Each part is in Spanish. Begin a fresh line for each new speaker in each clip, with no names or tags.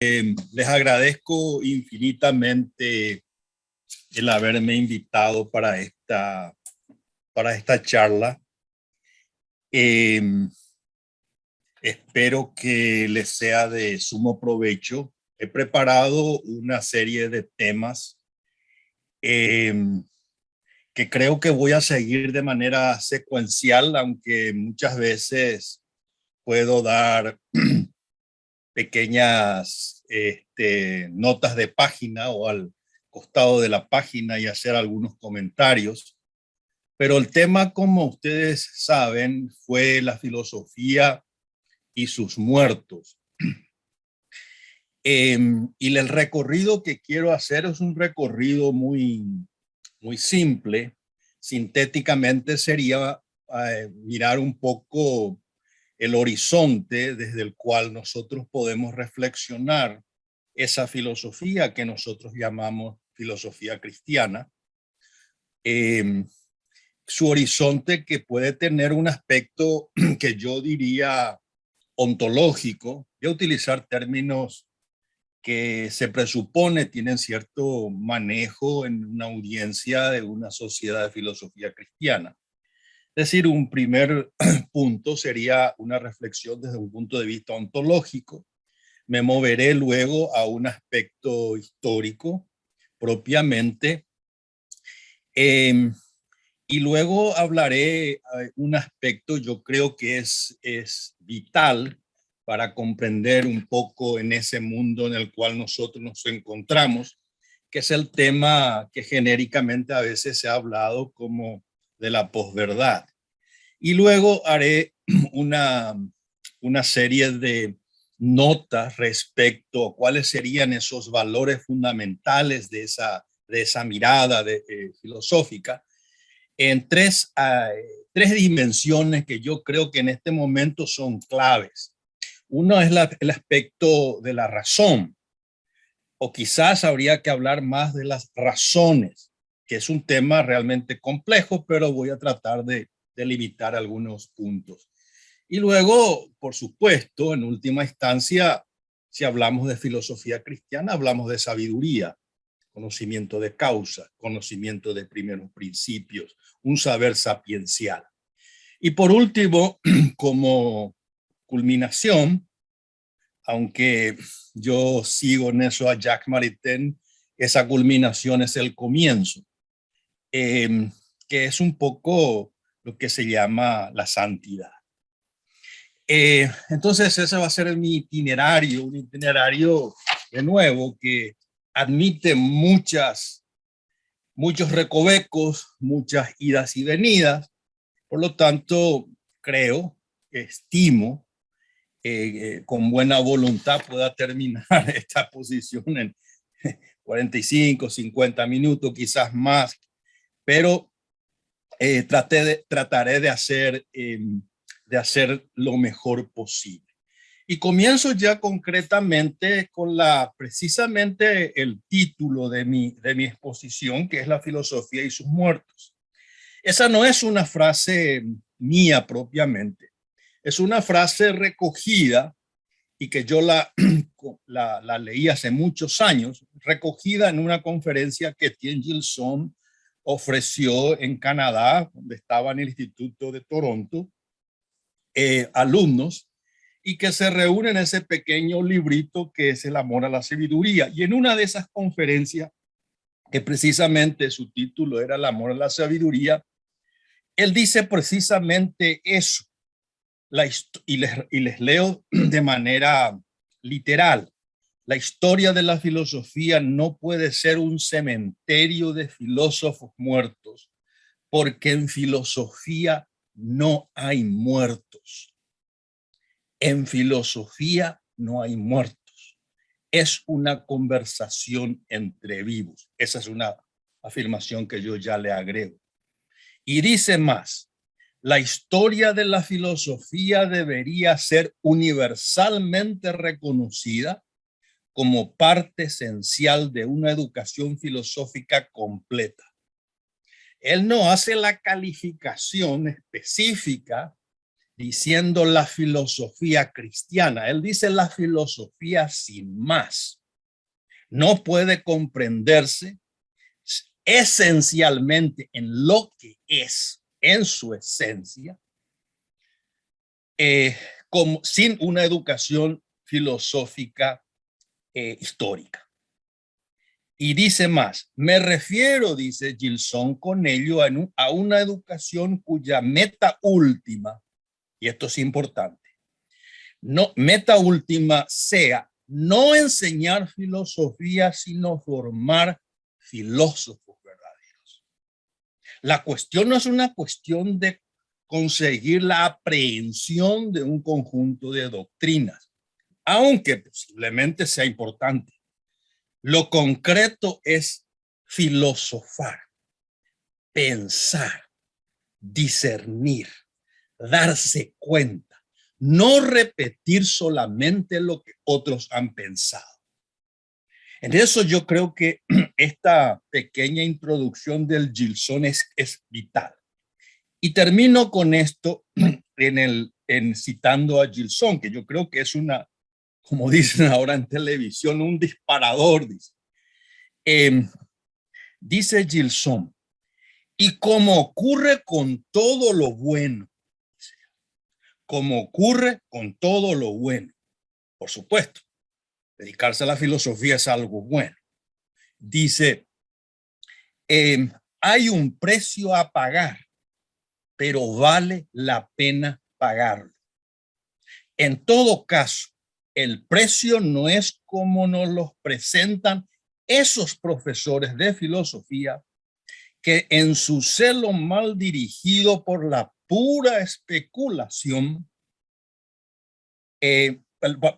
Les agradezco infinitamente el haberme invitado para esta charla. Espero que les sea de sumo provecho. He preparado una serie de temas que creo que voy a seguir de manera secuencial, aunque muchas veces puedo dar pequeñas notas de página o al costado de la página y hacer algunos comentarios. Pero el tema, como ustedes saben, fue la filosofía y sus muertos. Y el recorrido que quiero hacer es un recorrido muy simple. Sintéticamente sería mirar un poco el horizonte desde el cual nosotros podemos reflexionar esa filosofía que nosotros llamamos filosofía cristiana. Su horizonte que puede tener un aspecto que yo diría ontológico, voy a utilizar términos que se presupone tienen cierto manejo en una audiencia de una sociedad de filosofía cristiana. Es decir, un primer punto sería una reflexión desde un punto de vista ontológico. Me moveré luego a un aspecto histórico propiamente. Y luego hablaré un aspecto yo creo que es vital para comprender un poco en ese mundo en el cual nosotros nos encontramos, que es el tema que genéricamente a veces se ha hablado como de la posverdad. Y luego haré una serie de notas respecto a cuáles serían esos valores fundamentales de esa mirada filosófica en tres dimensiones que yo creo que en este momento son claves. Uno es el aspecto de la razón, o quizás habría que hablar más de las razones, que es un tema realmente complejo, pero voy a tratar de delimitar algunos puntos. Y luego, por supuesto, en última instancia, si hablamos de filosofía cristiana, hablamos de sabiduría, conocimiento de causa, conocimiento de primeros principios, un saber sapiencial. Y por último, como culminación, aunque yo sigo en eso a Jacques Maritain, esa culminación es el comienzo, que es un poco lo que se llama la santidad. Entonces ese va a ser mi itinerario, un itinerario de nuevo que admite muchos recovecos, muchas idas y venidas. Por lo tanto, creo, estimo, con buena voluntad pueda terminar esta posición en 45, 50 minutos, quizás más, pero trataré de hacer lo mejor posible. Y comienzo ya concretamente con precisamente el título de mi exposición, que es la filosofía y sus muertos. Esa no es una frase mía propiamente, es una frase recogida y que yo la leí hace muchos años, recogida en una conferencia que Etienne Gilson ofreció en Canadá, donde estaba en el Instituto de Toronto, alumnos, y que se reúnen en ese pequeño librito que es El amor a la sabiduría. Y en una de esas conferencias, que precisamente su título era El amor a la sabiduría, él dice precisamente eso, y les leo de manera literal. La historia de la filosofía no puede ser un cementerio de filósofos muertos, porque en filosofía no hay muertos. En filosofía no hay muertos. Es una conversación entre vivos. Esa es una afirmación que yo ya le agrego. Y dice más, la historia de la filosofía debería ser universalmente reconocida como parte esencial de una educación filosófica completa. Él no hace la calificación específica diciendo la filosofía cristiana. Él dice la filosofía sin más. No puede comprenderse esencialmente en lo que es, en su esencia, como sin una educación filosófica histórica. Y dice más, me refiero, dice Gilson, con ello a una educación cuya meta última, y esto es importante, no, meta última sea no enseñar filosofía, sino formar filósofos verdaderos. La cuestión no es una cuestión de conseguir la aprehensión de un conjunto de doctrinas, aunque posiblemente sea importante. Lo concreto es filosofar, pensar, discernir, darse cuenta, no repetir solamente lo que otros han pensado. En eso yo creo que esta pequeña introducción del Gilson es vital. Y termino con esto en citando a Gilson, que yo creo que es una, como dicen ahora en televisión, un disparador, dice. Dice Gilson, y como ocurre con todo lo bueno, como ocurre con todo lo bueno, por supuesto, dedicarse a la filosofía es algo bueno. Dice, hay un precio a pagar, pero vale la pena pagarlo. En todo caso, el precio no es como nos los presentan esos profesores de filosofía que en su celo mal dirigido por la pura especulación,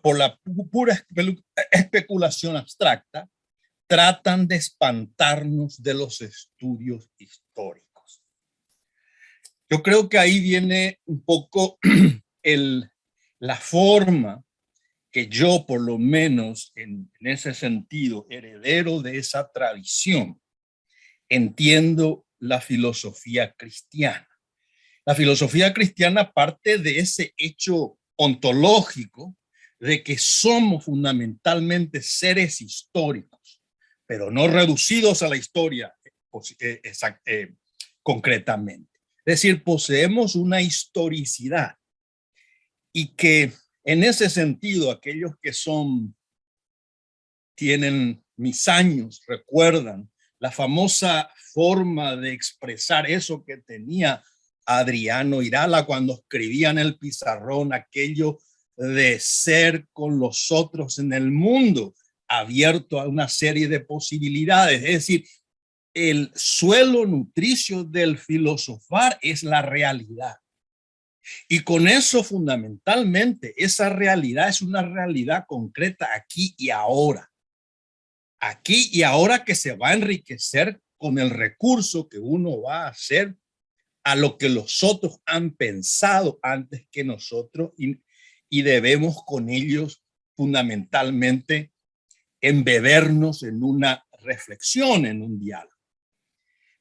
por la pura especulación abstracta, tratan de espantarnos de los estudios históricos. Yo creo que ahí viene un poco la forma que yo, por lo menos en ese sentido, heredero de esa tradición, entiendo la filosofía cristiana. La filosofía cristiana parte de ese hecho ontológico de que somos fundamentalmente seres históricos, pero no reducidos a la historia concretamente. Es decir, poseemos una historicidad y que en ese sentido aquellos que tienen mis años recuerdan la famosa forma de expresar eso que tenía Adriano Irala cuando escribía en el pizarrón aquello de ser con los otros en el mundo, abierto a una serie de posibilidades. Es decir, el suelo nutricio del filosofar es la realidad. Y con eso fundamentalmente, esa realidad es una realidad concreta aquí y ahora. Aquí y ahora que se va a enriquecer con el recurso que uno va a hacer a lo que los otros han pensado antes que nosotros y debemos con ellos fundamentalmente embebernos en una reflexión, en un diálogo.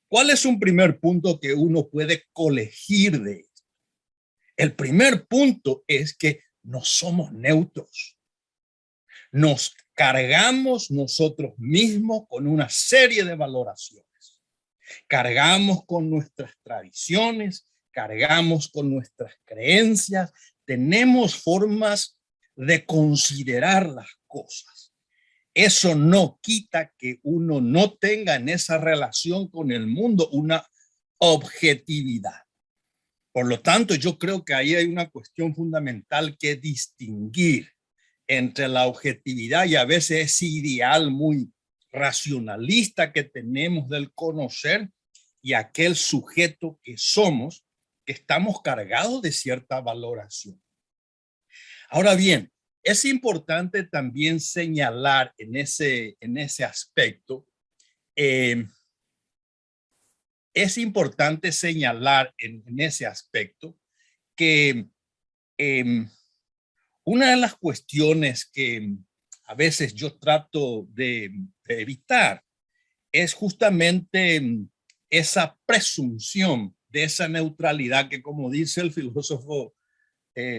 ¿Cuál es un primer punto que uno puede colegir de esto? El primer punto es que no somos neutros. Nos cargamos nosotros mismos con una serie de valoraciones. Cargamos con nuestras tradiciones, cargamos con nuestras creencias, tenemos formas de considerar las cosas. Eso no quita que uno no tenga en esa relación con el mundo una objetividad. Por lo tanto, yo creo que ahí hay una cuestión fundamental que distinguir entre la objetividad y a veces ese ideal muy racionalista que tenemos del conocer y aquel sujeto que somos, que estamos cargados de cierta valoración. Ahora bien, es importante también señalar en ese aspecto, es importante señalar en ese aspecto que una de las cuestiones que a veces yo trato de evitar es justamente esa presunción de esa neutralidad que, como dice el filósofo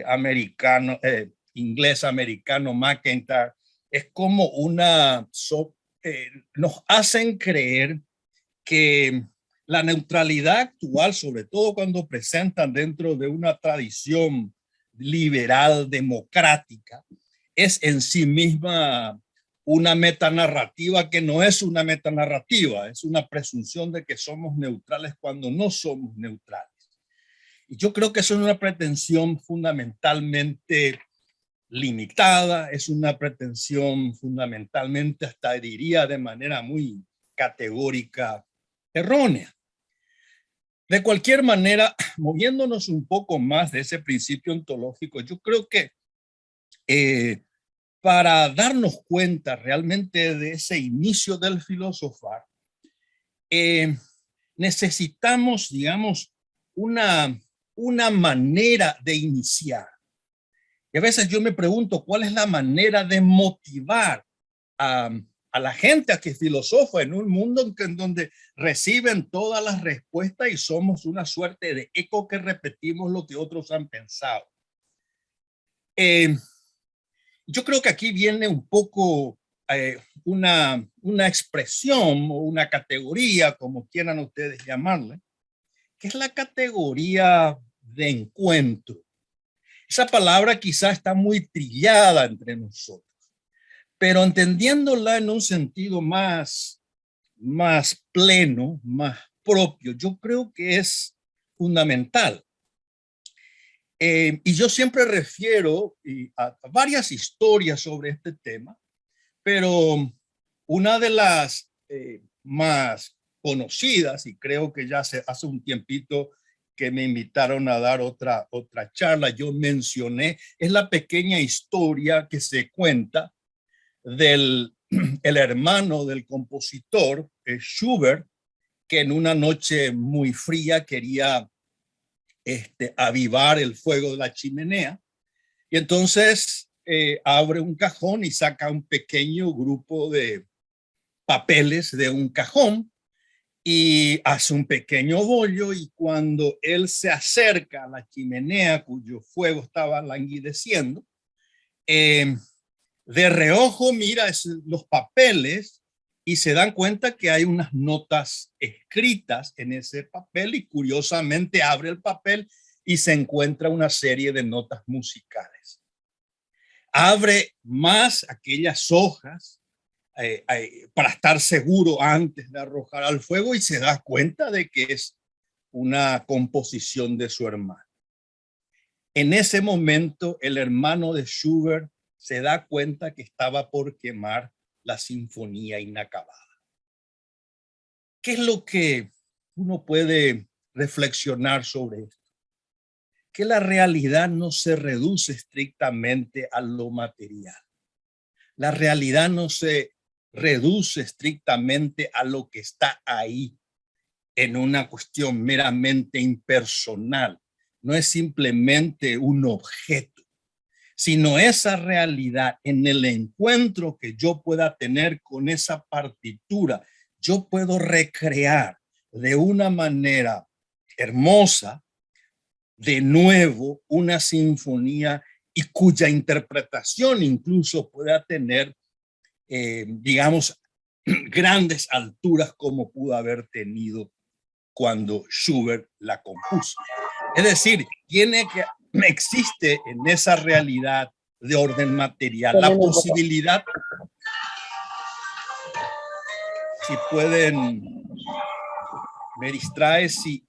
americano, inglés americano McIntyre, es como nos hacen creer que la neutralidad actual, sobre todo cuando presentan dentro de una tradición liberal democrática, es en sí misma una metanarrativa que no es una metanarrativa, es una presunción de que somos neutrales cuando no somos neutrales. Y yo creo que eso es una pretensión fundamentalmente limitada, es una pretensión fundamentalmente, hasta diría de manera muy categórica, errónea. De cualquier manera, moviéndonos un poco más de ese principio ontológico, yo creo que para darnos cuenta realmente de ese inicio del filosofar, necesitamos, digamos, una manera de iniciar. Y a veces yo me pregunto cuál es la manera de motivar a la gente a que filosofa en un mundo en donde reciben todas las respuestas y somos una suerte de eco que repetimos lo que otros han pensado. Yo creo que aquí viene un poco una expresión o una categoría, como quieran ustedes llamarle, que es la categoría de encuentro. Esa palabra quizá está muy trillada entre nosotros, pero entendiéndola en un sentido más pleno, más propio, yo creo que es fundamental. Y yo siempre refiero a varias historias sobre este tema, pero una de las más conocidas, y creo que ya hace un tiempito que me invitaron a dar otra charla, yo mencioné, es la pequeña historia que se cuenta del el hermano del compositor, Schubert, que en una noche muy fría quería avivar el fuego de la chimenea. Y entonces abre un cajón y saca un pequeño grupo de papeles de un cajón y hace un pequeño bollo, y cuando él se acerca a la chimenea cuyo fuego estaba languideciendo, de reojo mira los papeles y se dan cuenta que hay unas notas escritas en ese papel, y curiosamente abre el papel y se encuentra una serie de notas musicales. Abre más aquellas hojas para estar seguro antes de arrojar al fuego, y se da cuenta de que es una composición de su hermano. En ese momento, el hermano de Schubert se da cuenta que estaba por quemar la sinfonía inacabada. ¿Qué es lo que uno puede reflexionar sobre esto? Que la realidad no se reduce estrictamente a lo material. La realidad no se reduce estrictamente a lo que está ahí en una cuestión meramente impersonal. No es simplemente un objeto, sino esa realidad en el encuentro que yo pueda tener con esa partitura. Yo puedo recrear de una manera hermosa de nuevo una sinfonía, y cuya interpretación incluso pueda tener, digamos, grandes alturas como pudo haber tenido cuando Schubert la compuso. Es decir, existe en esa realidad de orden material la posibilidad, si pueden, me distrae si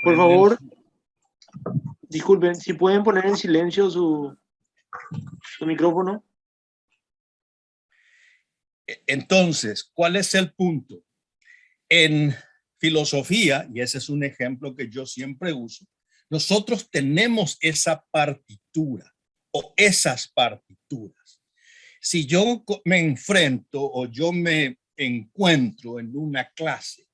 por favor, disculpen, si pueden poner en silencio su micrófono.
Entonces, ¿cuál es el punto? En filosofía, y ese es un ejemplo que yo siempre uso, nosotros tenemos esa partitura o esas partituras. Si yo me enfrento o yo me encuentro en una clase,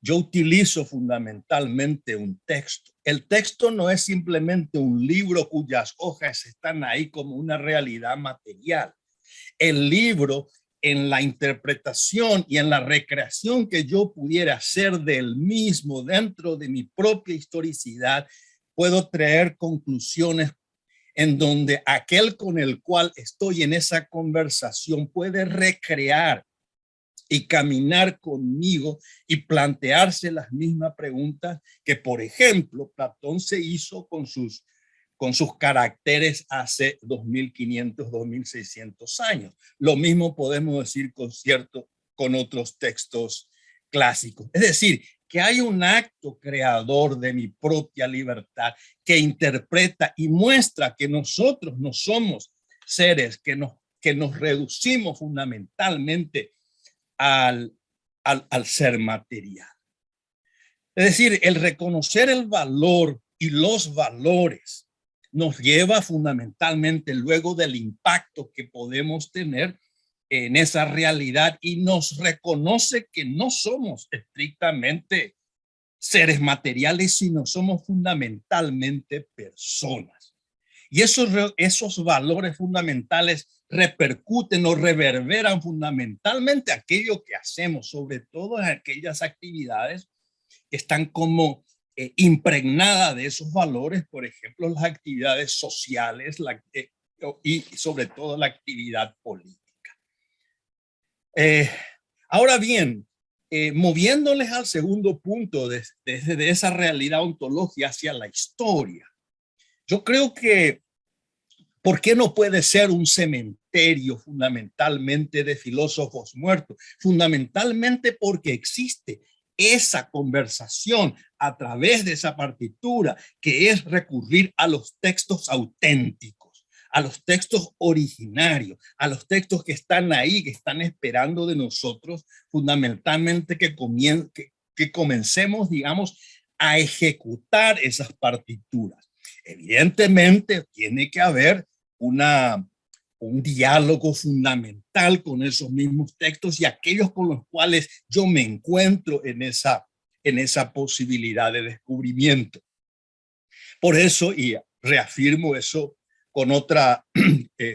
yo utilizo fundamentalmente un texto. El texto no es simplemente un libro cuyas hojas están ahí como una realidad material. El libro, en la interpretación y en la recreación que yo pudiera hacer del mismo dentro de mi propia historicidad, puedo traer conclusiones en donde aquel con el cual estoy en esa conversación puede recrear y caminar conmigo y plantearse las mismas preguntas que, por ejemplo, Platón se hizo con sus caracteres hace 2500, 2600 años. Lo mismo podemos decir con otros textos clásicos. Es decir, que hay un acto creador de mi propia libertad que interpreta y muestra que nosotros no somos seres que nos reducimos fundamentalmente al ser material. Es decir, el reconocer el valor y los valores nos lleva fundamentalmente luego del impacto que podemos tener en esa realidad y nos reconoce que no somos estrictamente seres materiales, sino somos fundamentalmente personas. Y esos valores fundamentales repercuten o reverberan fundamentalmente aquello que hacemos, sobre todo en aquellas actividades que están como impregnadas de esos valores, por ejemplo, las actividades sociales y sobre todo la actividad política. Ahora bien, moviéndoles al segundo punto desde esa realidad ontológica hacia la historia, yo creo que ¿por qué no puede ser un cementerio fundamentalmente de filósofos muertos? Fundamentalmente porque existe esa conversación a través de esa partitura, que es recurrir a los textos auténticos, a los textos originarios, a los textos que están ahí, que están esperando de nosotros, fundamentalmente que comencemos, digamos, a ejecutar esas partituras. Evidentemente, tiene que haber un diálogo fundamental con esos mismos textos y aquellos con los cuales yo me encuentro en esa posibilidad de descubrimiento. Por eso, y reafirmo eso con otra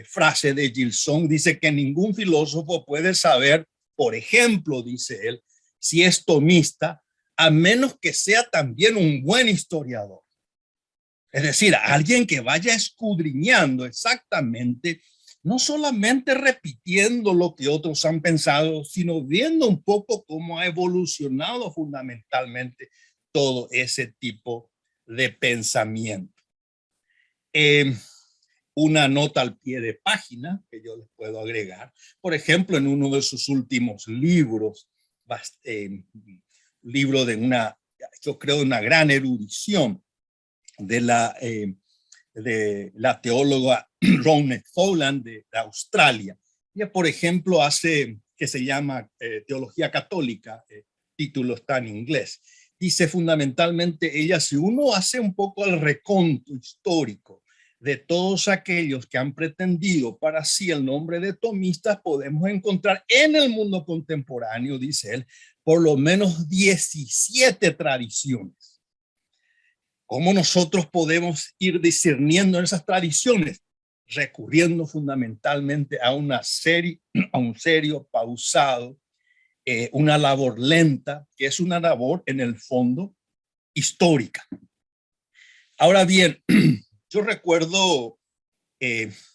frase de Gilson, dice que ningún filósofo puede saber, por ejemplo, dice él, si es tomista, a menos que sea también un buen historiador. Es decir, alguien que vaya escudriñando exactamente, no solamente repitiendo lo que otros han pensado, sino viendo un poco cómo ha evolucionado fundamentalmente todo ese tipo de pensamiento. Una nota al pie de página que yo les puedo agregar, por ejemplo, en uno de sus últimos libros, libro yo creo, de una gran erudición, de la teóloga Ronald Folland de Australia. Ella, por ejemplo, que se llama Teología Católica, título está en inglés. Dice fundamentalmente ella, si uno hace un poco el reconto histórico de todos aquellos que han pretendido para sí el nombre de tomistas, podemos encontrar en el mundo contemporáneo, dice él, por lo menos 17 tradiciones. ¿Cómo nosotros podemos ir discerniendo en esas tradiciones? Recurriendo fundamentalmente a un serio, pausado, una labor lenta, que es una labor en el fondo histórica. Ahora bien, yo recuerdo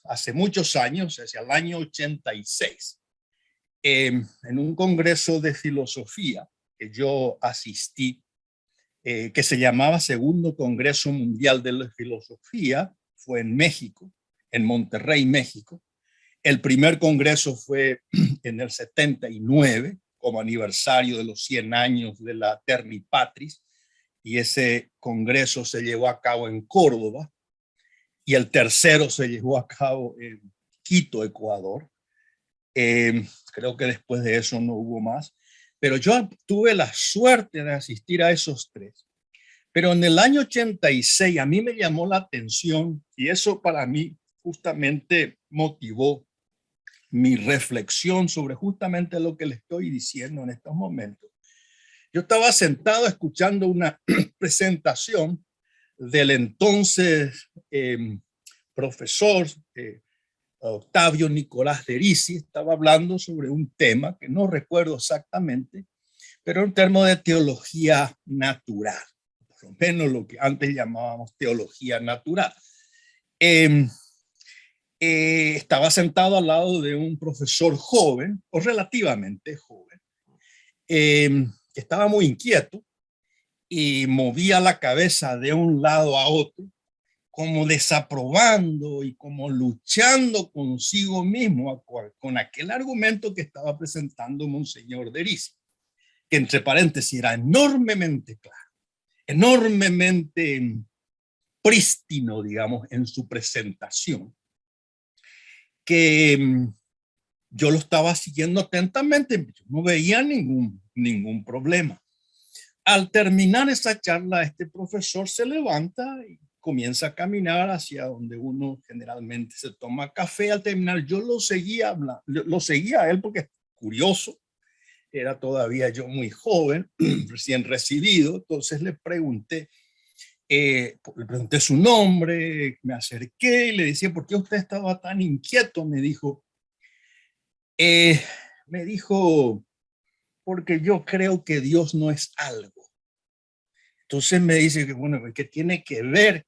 hace muchos años, hacia el año 86, en un congreso de filosofía que yo asistí, que se llamaba Segundo Congreso Mundial de la Filosofía, fue en México, en Monterrey, México. El primer congreso fue en el 79, como aniversario de los 100 años de la Terni Patris, y ese congreso se llevó a cabo en Córdoba, y el tercero se llevó a cabo en Quito, Ecuador. Creo que después de eso no hubo más. Pero yo tuve la suerte de asistir a esos tres. Pero en el año 86 a mí me llamó la atención y eso para mí justamente motivó mi reflexión sobre justamente lo que le estoy diciendo en estos momentos. Yo estaba sentado escuchando una presentación del entonces profesor Octavio Nicolás de Risi. Estaba hablando sobre un tema que no recuerdo exactamente, pero en términos de teología natural, por lo menos lo que antes llamábamos teología natural. estaba sentado al lado de un profesor joven, o relativamente joven, que estaba muy inquieto y movía la cabeza de un lado a otro, como desaprobando y como luchando consigo mismo con aquel argumento que estaba presentando Monseñor Derisi, que entre paréntesis era enormemente claro, enormemente prístino, digamos, en su presentación, que yo lo estaba siguiendo atentamente, yo no veía ningún problema. Al terminar esa charla, este profesor se levanta y comienza a caminar hacia donde uno generalmente se toma café. Al terminar, yo lo seguía a él porque es curioso, era todavía yo muy joven, recién recibido, entonces le pregunté su nombre, me acerqué y le decía, ¿por qué usted estaba tan inquieto? Eh, me dijo, porque yo creo que Dios no es algo. Entonces me dice que, bueno, ¿qué tiene que ver?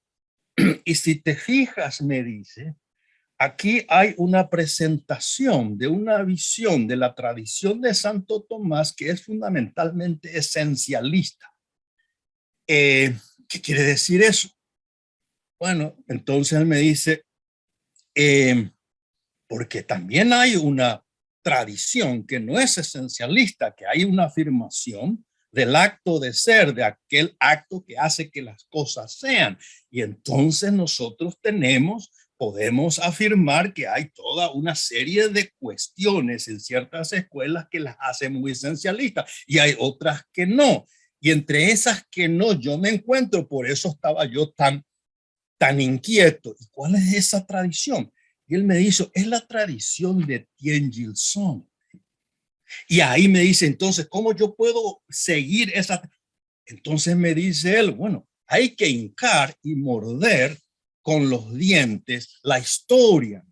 Y si te fijas, me dice, aquí hay una presentación de una visión de la tradición de Santo Tomás que es fundamentalmente esencialista. ¿Qué quiere decir eso? Bueno, entonces él me dice, porque también hay una tradición que no es esencialista, que hay una afirmación del acto de ser, de aquel acto que hace que las cosas sean. Y entonces nosotros podemos afirmar que hay toda una serie de cuestiones en ciertas escuelas que las hacen muy esencialistas y hay otras que no. Y entre esas que no, yo me encuentro, por eso estaba yo tan inquieto. ¿Y cuál es esa tradición? Y él me dice, es la tradición de Tianjin Song. Y ahí me dice, entonces, ¿cómo yo puedo seguir esa? Entonces me dice él, bueno, hay que hincar y morder con los dientes la historia.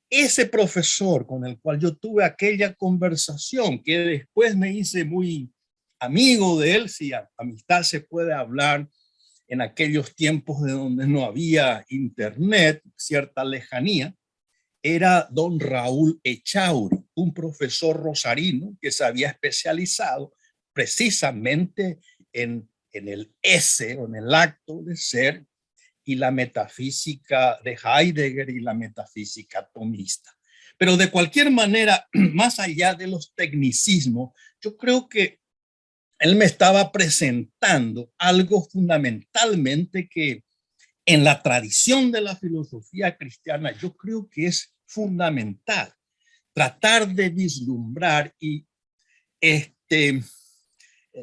Ese profesor con el cual yo tuve aquella conversación, que después me hice muy amigo de él, si amistad se puede hablar, en aquellos tiempos de donde no había internet, cierta lejanía, era don Raúl Echauri, un profesor rosarino que se había especializado precisamente en el ese o en el acto de ser y la metafísica de Heidegger y la metafísica tomista. Pero de cualquier manera, más allá de los tecnicismos, yo creo que él me estaba presentando algo fundamentalmente que en la tradición de la filosofía cristiana yo creo que es fundamental tratar de vislumbrar y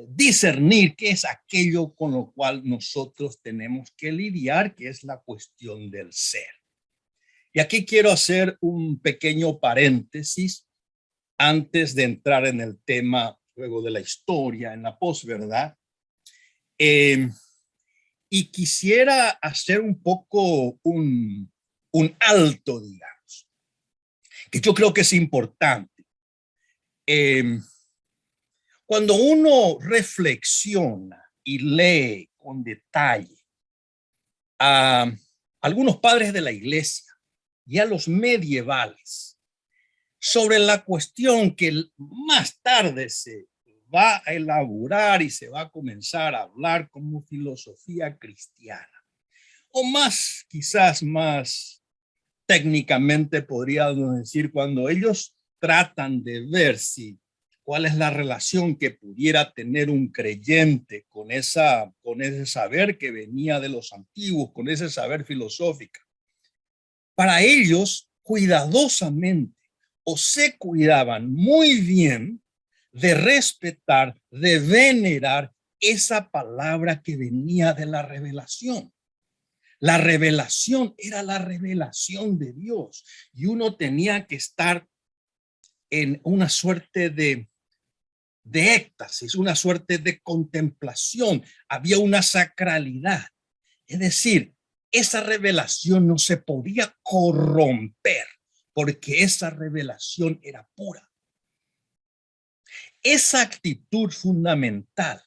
discernir qué es aquello con lo cual nosotros tenemos que lidiar, que es la cuestión del ser. Y aquí quiero hacer un pequeño paréntesis antes de entrar en el tema luego de la historia, en la posverdad. Y quisiera hacer un poco un alto, digamos, que yo creo que es importante. Cuando uno reflexiona y lee con detalle a algunos padres de la iglesia y a los medievales sobre la cuestión que más tarde se va a elaborar y se va a comenzar a hablar como filosofía cristiana, o más, quizás más técnicamente podríamos decir, cuando ellos tratan de ver cuál es la relación que pudiera tener un creyente con ese saber que venía de los antiguos, con ese saber filosófico. Para ellos, cuidadosamente, o se cuidaban muy bien de respetar, de venerar esa palabra que venía de la revelación. La revelación era la revelación de Dios y uno tenía que estar en una suerte de éxtasis, una suerte de contemplación. Había una sacralidad. Es decir, esa revelación no se podía corromper porque esa revelación era pura. Esa actitud fundamental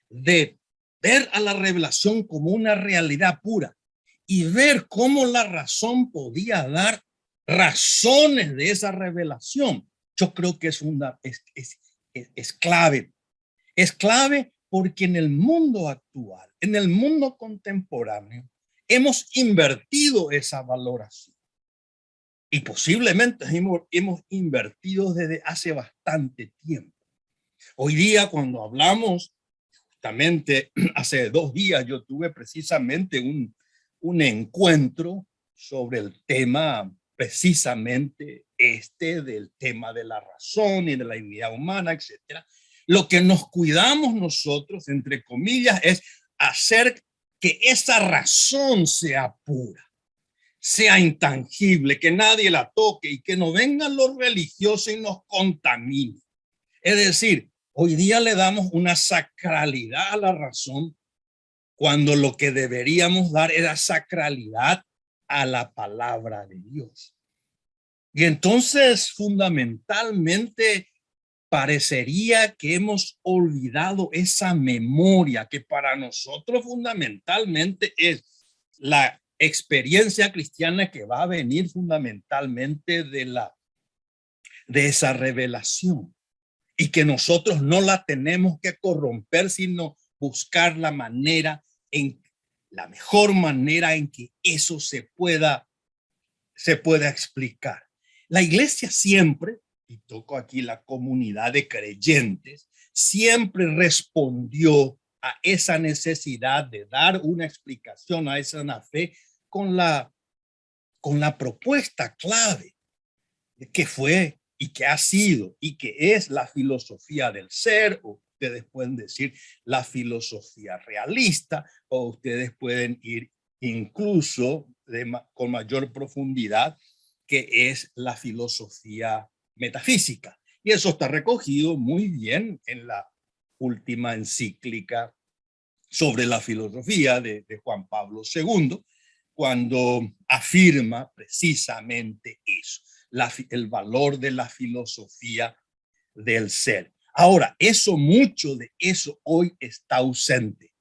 de ver a la revelación como una realidad pura y ver cómo la razón podía dar razones de esa revelación. Yo creo que es clave. Es clave porque en el mundo actual, en el mundo contemporáneo, hemos invertido esa valoración. Y posiblemente hemos invertido desde hace bastante tiempo. Hoy día, cuando hablamos, justamente hace 2 días yo tuve precisamente un encuentro sobre el tema, precisamente del tema de la razón y de la dignidad humana, etcétera. Lo que nos cuidamos nosotros, entre comillas, es hacer que esa razón sea pura, sea intangible, que nadie la toque y que no vengan los religiosos y nos contaminen. Es decir, hoy día le damos una sacralidad a la razón cuando lo que deberíamos dar era sacralidad a la palabra de Dios. Y entonces, fundamentalmente, parecería que hemos olvidado esa memoria que para nosotros fundamentalmente es la experiencia cristiana que va a venir fundamentalmente de esa revelación, y que nosotros no la tenemos que corromper, sino buscar la mejor manera en que eso se pueda explicar. La iglesia siempre, y toco aquí la comunidad de creyentes, siempre respondió a esa necesidad de dar una explicación a esa fe con la propuesta clave que fue y que ha sido y que es la filosofía del ser, o ustedes pueden decir la filosofía realista, o ustedes pueden ir incluso con mayor profundidad, que es la filosofía metafísica. Y eso está recogido muy bien en la última encíclica sobre la filosofía de Juan Pablo II, cuando afirma precisamente eso, el valor de la filosofía del ser. Ahora, mucho de eso hoy está ausente,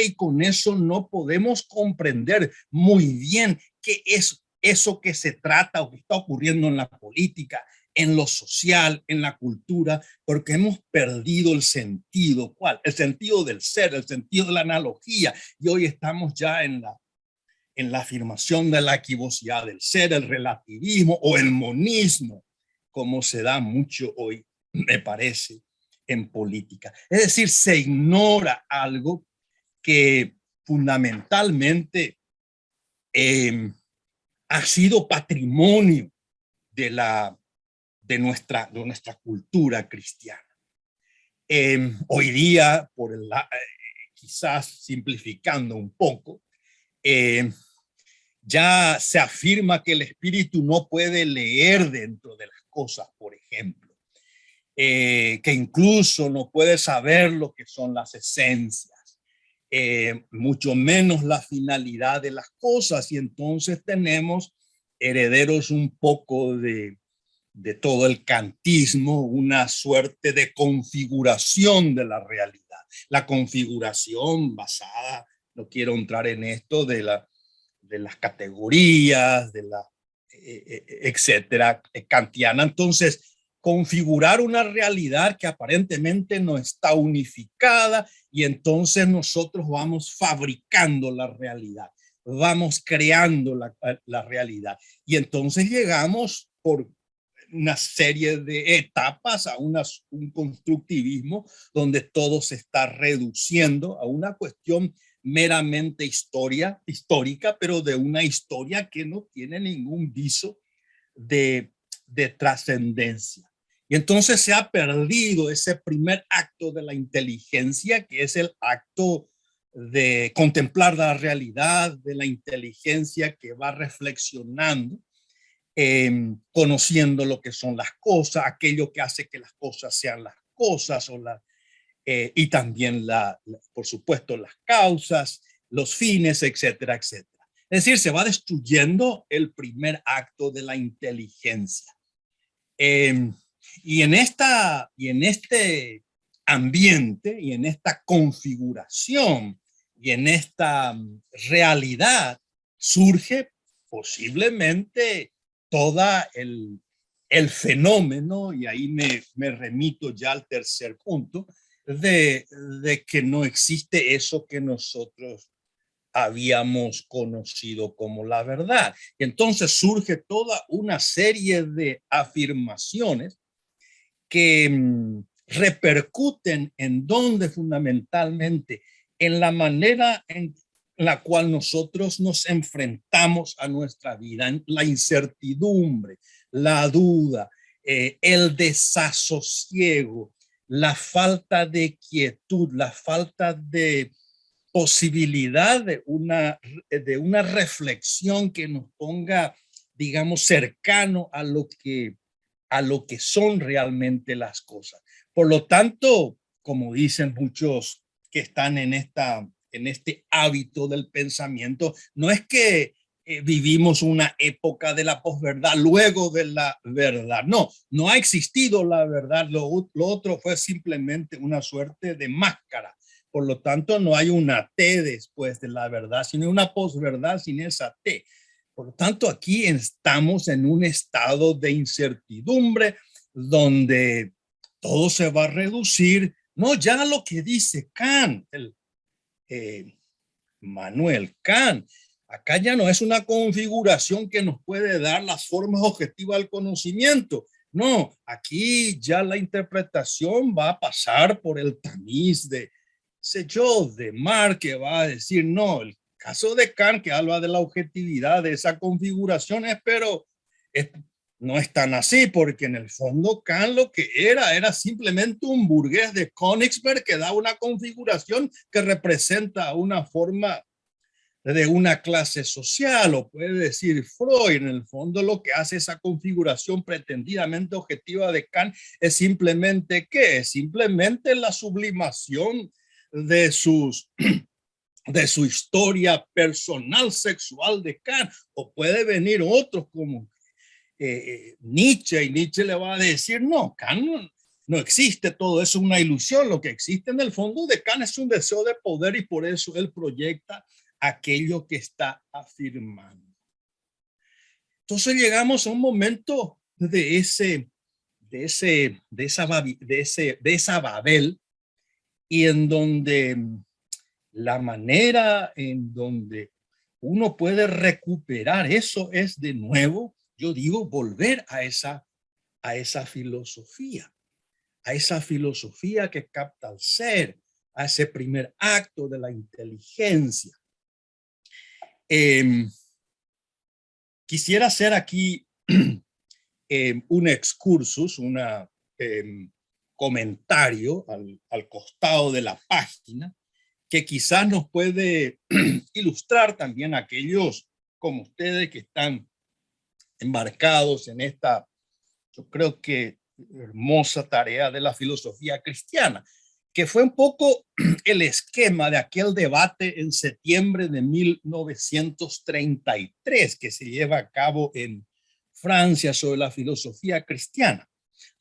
y con eso no podemos comprender muy bien qué es eso que se trata o que está ocurriendo en la política, en lo social, en la cultura, porque hemos perdido el sentido. ¿Cuál? El sentido del ser, el sentido de la analogía, y hoy estamos ya en la afirmación de la equivocidad del ser, el relativismo o el monismo, como se da mucho hoy, me parece, en política. Es decir, se ignora algo que fundamentalmente ha sido patrimonio de nuestra cultura cristiana. Hoy día, quizás simplificando un poco, ya se afirma que el espíritu no puede leer dentro de las cosas, por ejemplo, que incluso no puede saber lo que son las esencias, mucho menos la finalidad de las cosas, y entonces tenemos herederos un poco de todo el kantismo, una suerte de configuración de la realidad. La configuración basada, no quiero entrar en esto, de las categorías, etcétera, kantiana. Entonces, configurar una realidad que aparentemente no está unificada, y entonces nosotros vamos fabricando la realidad, vamos creando la realidad, y entonces llegamos por una serie de etapas a un constructivismo donde todo se está reduciendo a una cuestión meramente histórica, pero de una historia que no tiene ningún viso de trascendencia. Y entonces se ha perdido ese primer acto de la inteligencia, que es el acto de contemplar la realidad, de la inteligencia que va reflexionando, conociendo lo que son las cosas, aquello que hace que las cosas sean las cosas, y también, por supuesto, las causas, los fines, etcétera, etcétera. Es decir, se va destruyendo el primer acto de la inteligencia. Y en este ambiente y en esta configuración en esta realidad surge posiblemente toda el fenómeno, y ahí me remito ya al tercer punto, de que no existe eso que nosotros habíamos conocido como la verdad. Y entonces surge toda una serie de afirmaciones que repercuten en donde fundamentalmente en la manera en la cual nosotros nos enfrentamos a nuestra vida, en la incertidumbre, la duda, el desasosiego, la falta de quietud, la falta de posibilidad de una reflexión que nos ponga, digamos, cercano a lo que son realmente las cosas. Por lo tanto, como dicen muchos que están en este hábito del pensamiento, no es que vivimos una época de la posverdad luego de la verdad. No ha existido la verdad. Lo otro fue simplemente una suerte de máscara. Por lo tanto, no hay una T después de la verdad, sino una posverdad sin esa T. Por lo tanto, aquí estamos en un estado de incertidumbre donde todo se va a reducir, no ya a lo que dice Kant, Manuel Kant. Acá ya no es una configuración que nos puede dar las formas objetivas del conocimiento. No, aquí ya la interpretación va a pasar por el tamiz de Marx, que va a decir, no, el caso de Kant, que habla de la objetividad de esa configuración, pero no es tan así, porque en el fondo Kant lo que era simplemente un burgués de Königsberg que da una configuración que representa una forma de una clase social, o puede decir Freud, en el fondo lo que hace esa configuración pretendidamente objetiva de Kant es simplemente ¿qué? Es simplemente la sublimación de su historia personal sexual de Kant, o puede venir otros como Nietzsche, y Nietzsche le va a decir, no, Kant no existe, todo eso es una ilusión, lo que existe en el fondo de Kant es un deseo de poder y por eso él proyecta aquello que está afirmando. Entonces llegamos a un momento de esa Babel, y en donde la manera en donde uno puede recuperar eso es de nuevo, yo digo, volver a esa filosofía, que capta el ser, a ese primer acto de la inteligencia. Quisiera hacer aquí un excursus, un comentario al costado de la página, que quizás nos puede ilustrar también a aquellos como ustedes que están embarcados en esta, yo creo que hermosa tarea de la filosofía cristiana, que fue un poco el esquema de aquel debate en septiembre de 1933 que se lleva a cabo en Francia sobre la filosofía cristiana.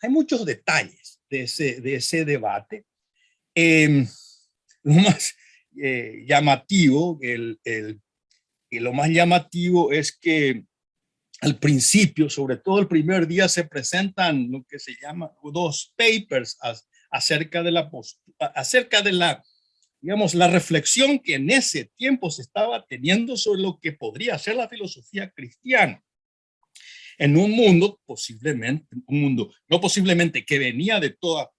Hay muchos detalles de ese debate. Lo más llamativo, lo más llamativo es que al principio, sobre todo el primer día, se presentan lo que se llama dos papers acerca de la digamos, la reflexión que en ese tiempo se estaba teniendo sobre lo que podría ser la filosofía cristiana en un mundo que venía de toda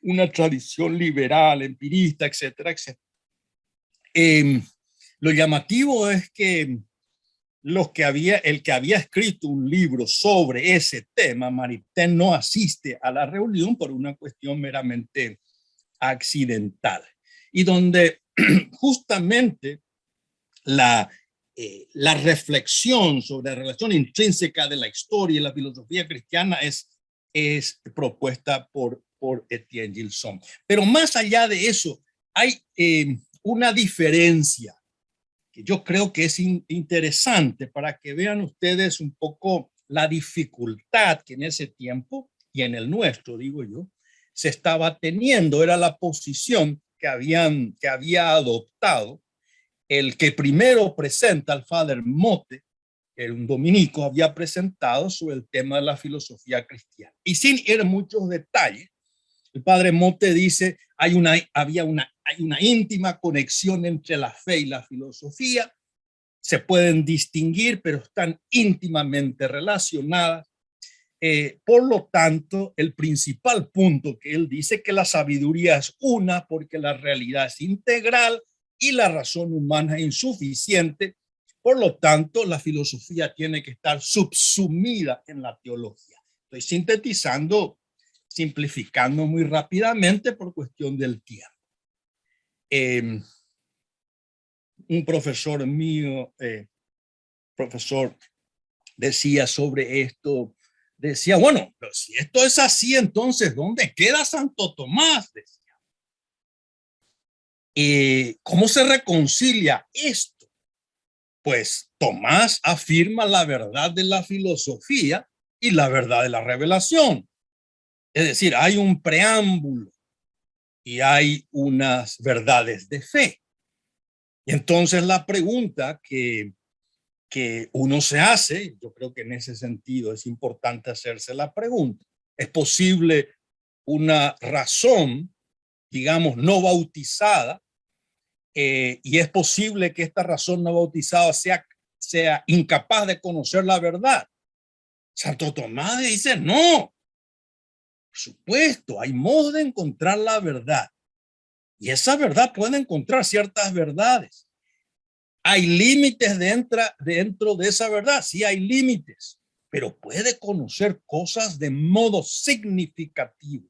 una tradición liberal, empirista, etcétera, etcétera. Lo llamativo es que el que había escrito un libro sobre ese tema, Maritain, no asiste a la reunión por una cuestión meramente accidental, y donde justamente la reflexión sobre la relación intrínseca de la historia y la filosofía cristiana es propuesta por Etienne Gilson. Pero más allá de eso, hay una diferencia que yo creo que es interesante para que vean ustedes un poco la dificultad que en ese tiempo, y en el nuestro, digo yo, se estaba teniendo. Era la posición que había adoptado el que primero presenta, el Father Motte, que era un dominico, había presentado sobre el tema de la filosofía cristiana. Y sin ir en muchos detalles, el padre Motte dice, hay una íntima conexión entre la fe y la filosofía, se pueden distinguir, pero están íntimamente relacionadas. Por lo tanto, el principal punto que él dice que la sabiduría es una porque la realidad es integral y la razón humana es insuficiente. Por lo tanto, la filosofía tiene que estar subsumida en la teología. Estoy sintetizando, simplificando muy rápidamente por cuestión del tiempo. Un profesor mío, profesor, decía sobre esto, decía, bueno, pero si esto es así, entonces, ¿dónde queda Santo Tomás? Decía. ¿Cómo se reconcilia esto? Pues Tomás afirma la verdad de la filosofía y la verdad de la revelación. Es decir, hay un preámbulo y hay unas verdades de fe. Y entonces la pregunta que uno se hace, yo creo que en ese sentido es importante hacerse la pregunta, ¿es posible una razón, digamos, no bautizada? Y es posible que esta razón no bautizada sea incapaz de conocer la verdad. Santo Tomás dice, no, por supuesto, hay modos de encontrar la verdad. Y esa verdad puede encontrar ciertas verdades. ¿Hay límites dentro de esa verdad? Sí hay límites, pero puede conocer cosas de modo significativo.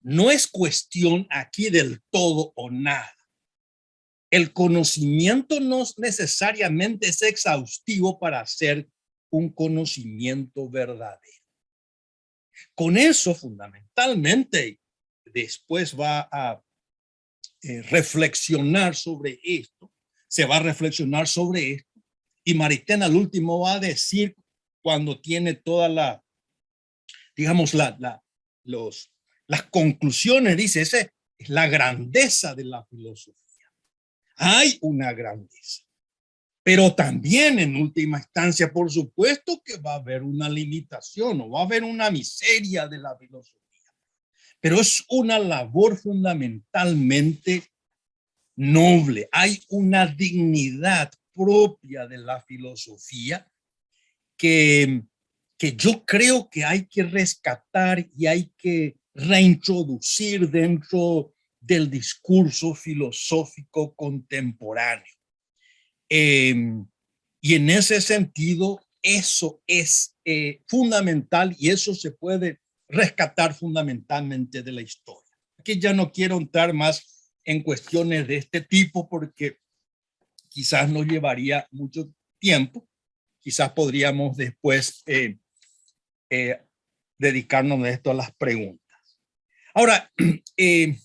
No es cuestión aquí del todo o nada. El conocimiento no necesariamente es exhaustivo para ser un conocimiento verdadero. Con eso, fundamentalmente, después va a reflexionar sobre esto, se va a reflexionar sobre esto, y Maritain al último va a decir, cuando tiene toda la, digamos, las conclusiones, dice, esa es la grandeza de la filosofía. Hay una grandeza, pero también en última instancia, por supuesto que va a haber una limitación o va a haber una miseria de la filosofía, pero es una labor fundamentalmente noble. Hay una dignidad propia de la filosofía que yo creo que hay que rescatar y hay que reintroducir dentro del discurso filosófico contemporáneo. Y en ese sentido, eso es fundamental y eso se puede rescatar fundamentalmente de la historia. Aquí ya no quiero entrar más en cuestiones de este tipo porque quizás nos llevaría mucho tiempo. Quizás podríamos después dedicarnos de esto a las preguntas. Ahora,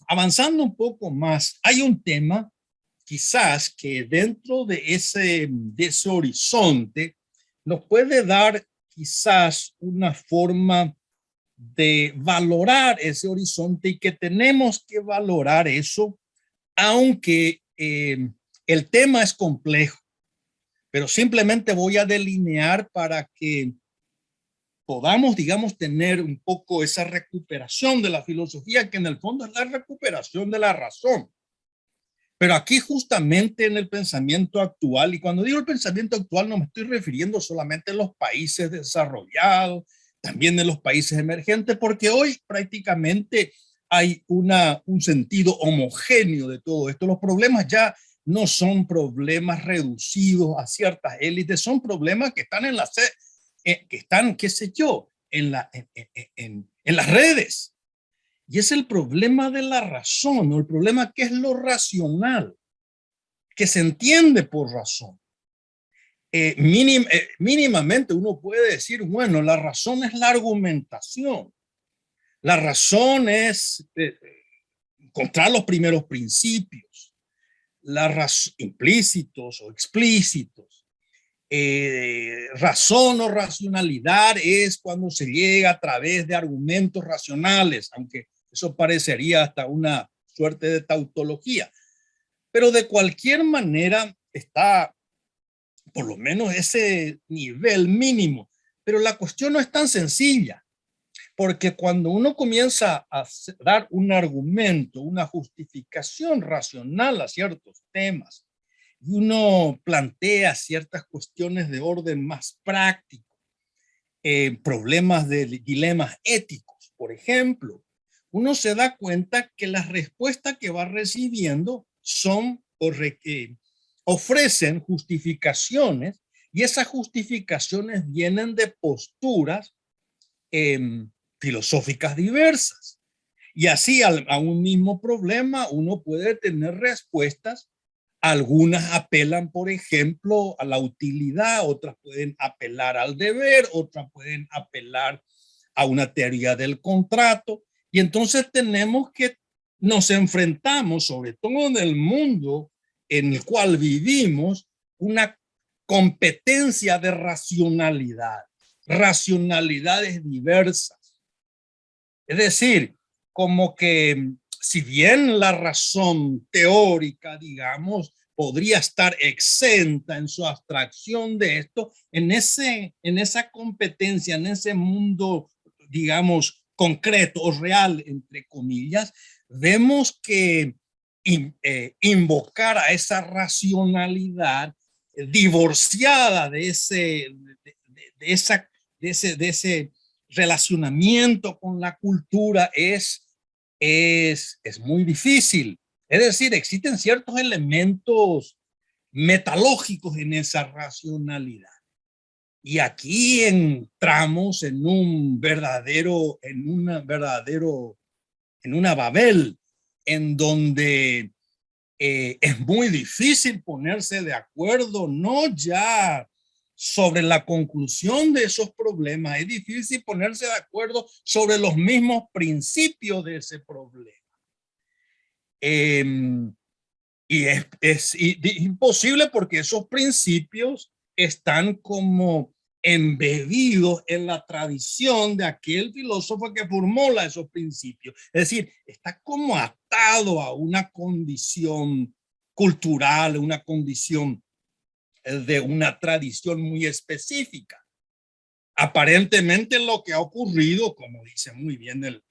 avanzando un poco más, hay un tema quizás que dentro de ese horizonte nos puede dar quizás una forma de valorar ese horizonte y que tenemos que valorar eso, aunque el tema es complejo, pero simplemente voy a delinear para que podamos, digamos, tener un poco esa recuperación de la filosofía, que en el fondo es la recuperación de la razón. Pero aquí justamente en el pensamiento actual, y cuando digo el pensamiento actual no me estoy refiriendo solamente a los países desarrollados, también en los países emergentes, porque hoy prácticamente hay un sentido homogéneo de todo esto. Los problemas ya no son problemas reducidos a ciertas élites, son problemas que están que están, qué sé yo, en las redes. Y es el problema de la razón, o el problema que es lo racional, que se entiende por razón. Mínimamente uno puede decir, bueno, la razón es la argumentación. La razón es encontrar los primeros principios, implícitos o explícitos. Razón o racionalidad es cuando se llega a través de argumentos racionales, aunque eso parecería hasta una suerte de tautología. Pero de cualquier manera está por lo menos ese nivel mínimo. Pero la cuestión no es tan sencilla, porque cuando uno comienza a dar un argumento, una justificación racional a ciertos temas, y uno plantea ciertas cuestiones de orden más práctico, problemas de dilemas éticos, por ejemplo, uno se da cuenta que las respuestas que va recibiendo son ofrecen justificaciones, y esas justificaciones vienen de posturas filosóficas diversas. Y así a un mismo problema uno puede tener respuestas. Algunas apelan, por ejemplo, a la utilidad, otras pueden apelar al deber, otras pueden apelar a una teoría del contrato. Y entonces tenemos que nos enfrentamos, sobre todo en el mundo en el cual vivimos, una competencia de racionalidad, racionalidades diversas. Es decir, como que si bien la razón teórica, digamos, podría estar exenta en su abstracción de esto, en esa competencia, en ese mundo, digamos, concreto o real, entre comillas, vemos que invocar a esa racionalidad divorciada de ese relacionamiento con la cultura es muy difícil. Es decir, existen ciertos elementos metalógicos en esa racionalidad. Y aquí entramos en una Babel, en donde es muy difícil ponerse de acuerdo, no ya sobre la conclusión de esos problemas, es difícil ponerse de acuerdo sobre los mismos principios de ese problema. Y es imposible porque esos principios están como embebidos en la tradición de aquel filósofo que formula esos principios. Es decir, está como atado a una condición cultural, una condición de una tradición muy específica. Aparentemente lo que ha ocurrido, como dice muy bien el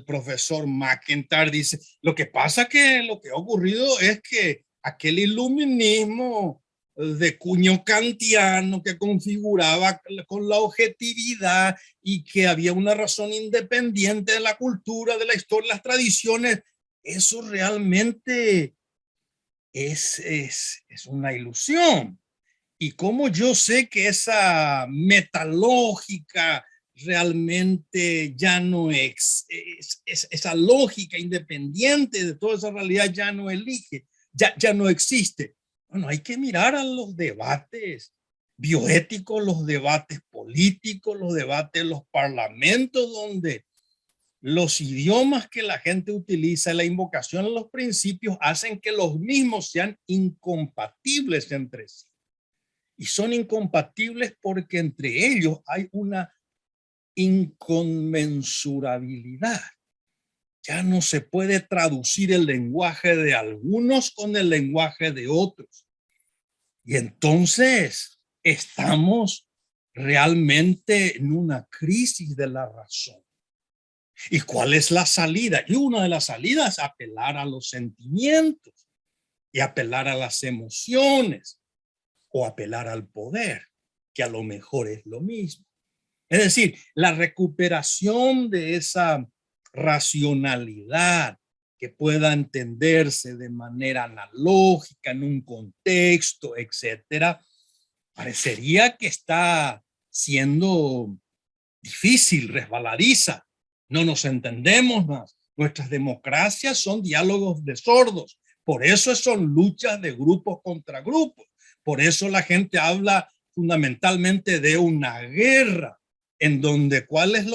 profesor McIntyre, dice, lo que pasa que lo que ha ocurrido es que aquel iluminismo de cuño kantiano que configuraba con la objetividad y que había una razón independiente de la cultura, de la historia, las tradiciones, eso realmente es una ilusión. Y cómo yo sé que esa metalógica realmente ya no esa lógica independiente de toda esa realidad ya no ya no existe. Bueno, hay que mirar a los debates bioéticos, los debates políticos, los debates de los parlamentos, donde los idiomas que la gente utiliza, la invocación a los principios, hacen que los mismos sean incompatibles entre sí. Y son incompatibles porque entre ellos hay una inconmensurabilidad. Ya no se puede traducir el lenguaje de algunos con el lenguaje de otros. Y entonces estamos realmente en una crisis de la razón. ¿Y cuál es la salida? Y una de las salidas es apelar a los sentimientos y apelar a las emociones o apelar al poder, que a lo mejor es lo mismo. Es decir, la recuperación de esa racionalidad que pueda entenderse de manera analógica en un contexto, etcétera, parecería que está siendo difícil, resbaladiza. No nos entendemos más. Nuestras democracias son diálogos de sordos. Por eso son luchas de grupos contra grupos. Por eso la gente habla fundamentalmente de una guerra, en donde cuál es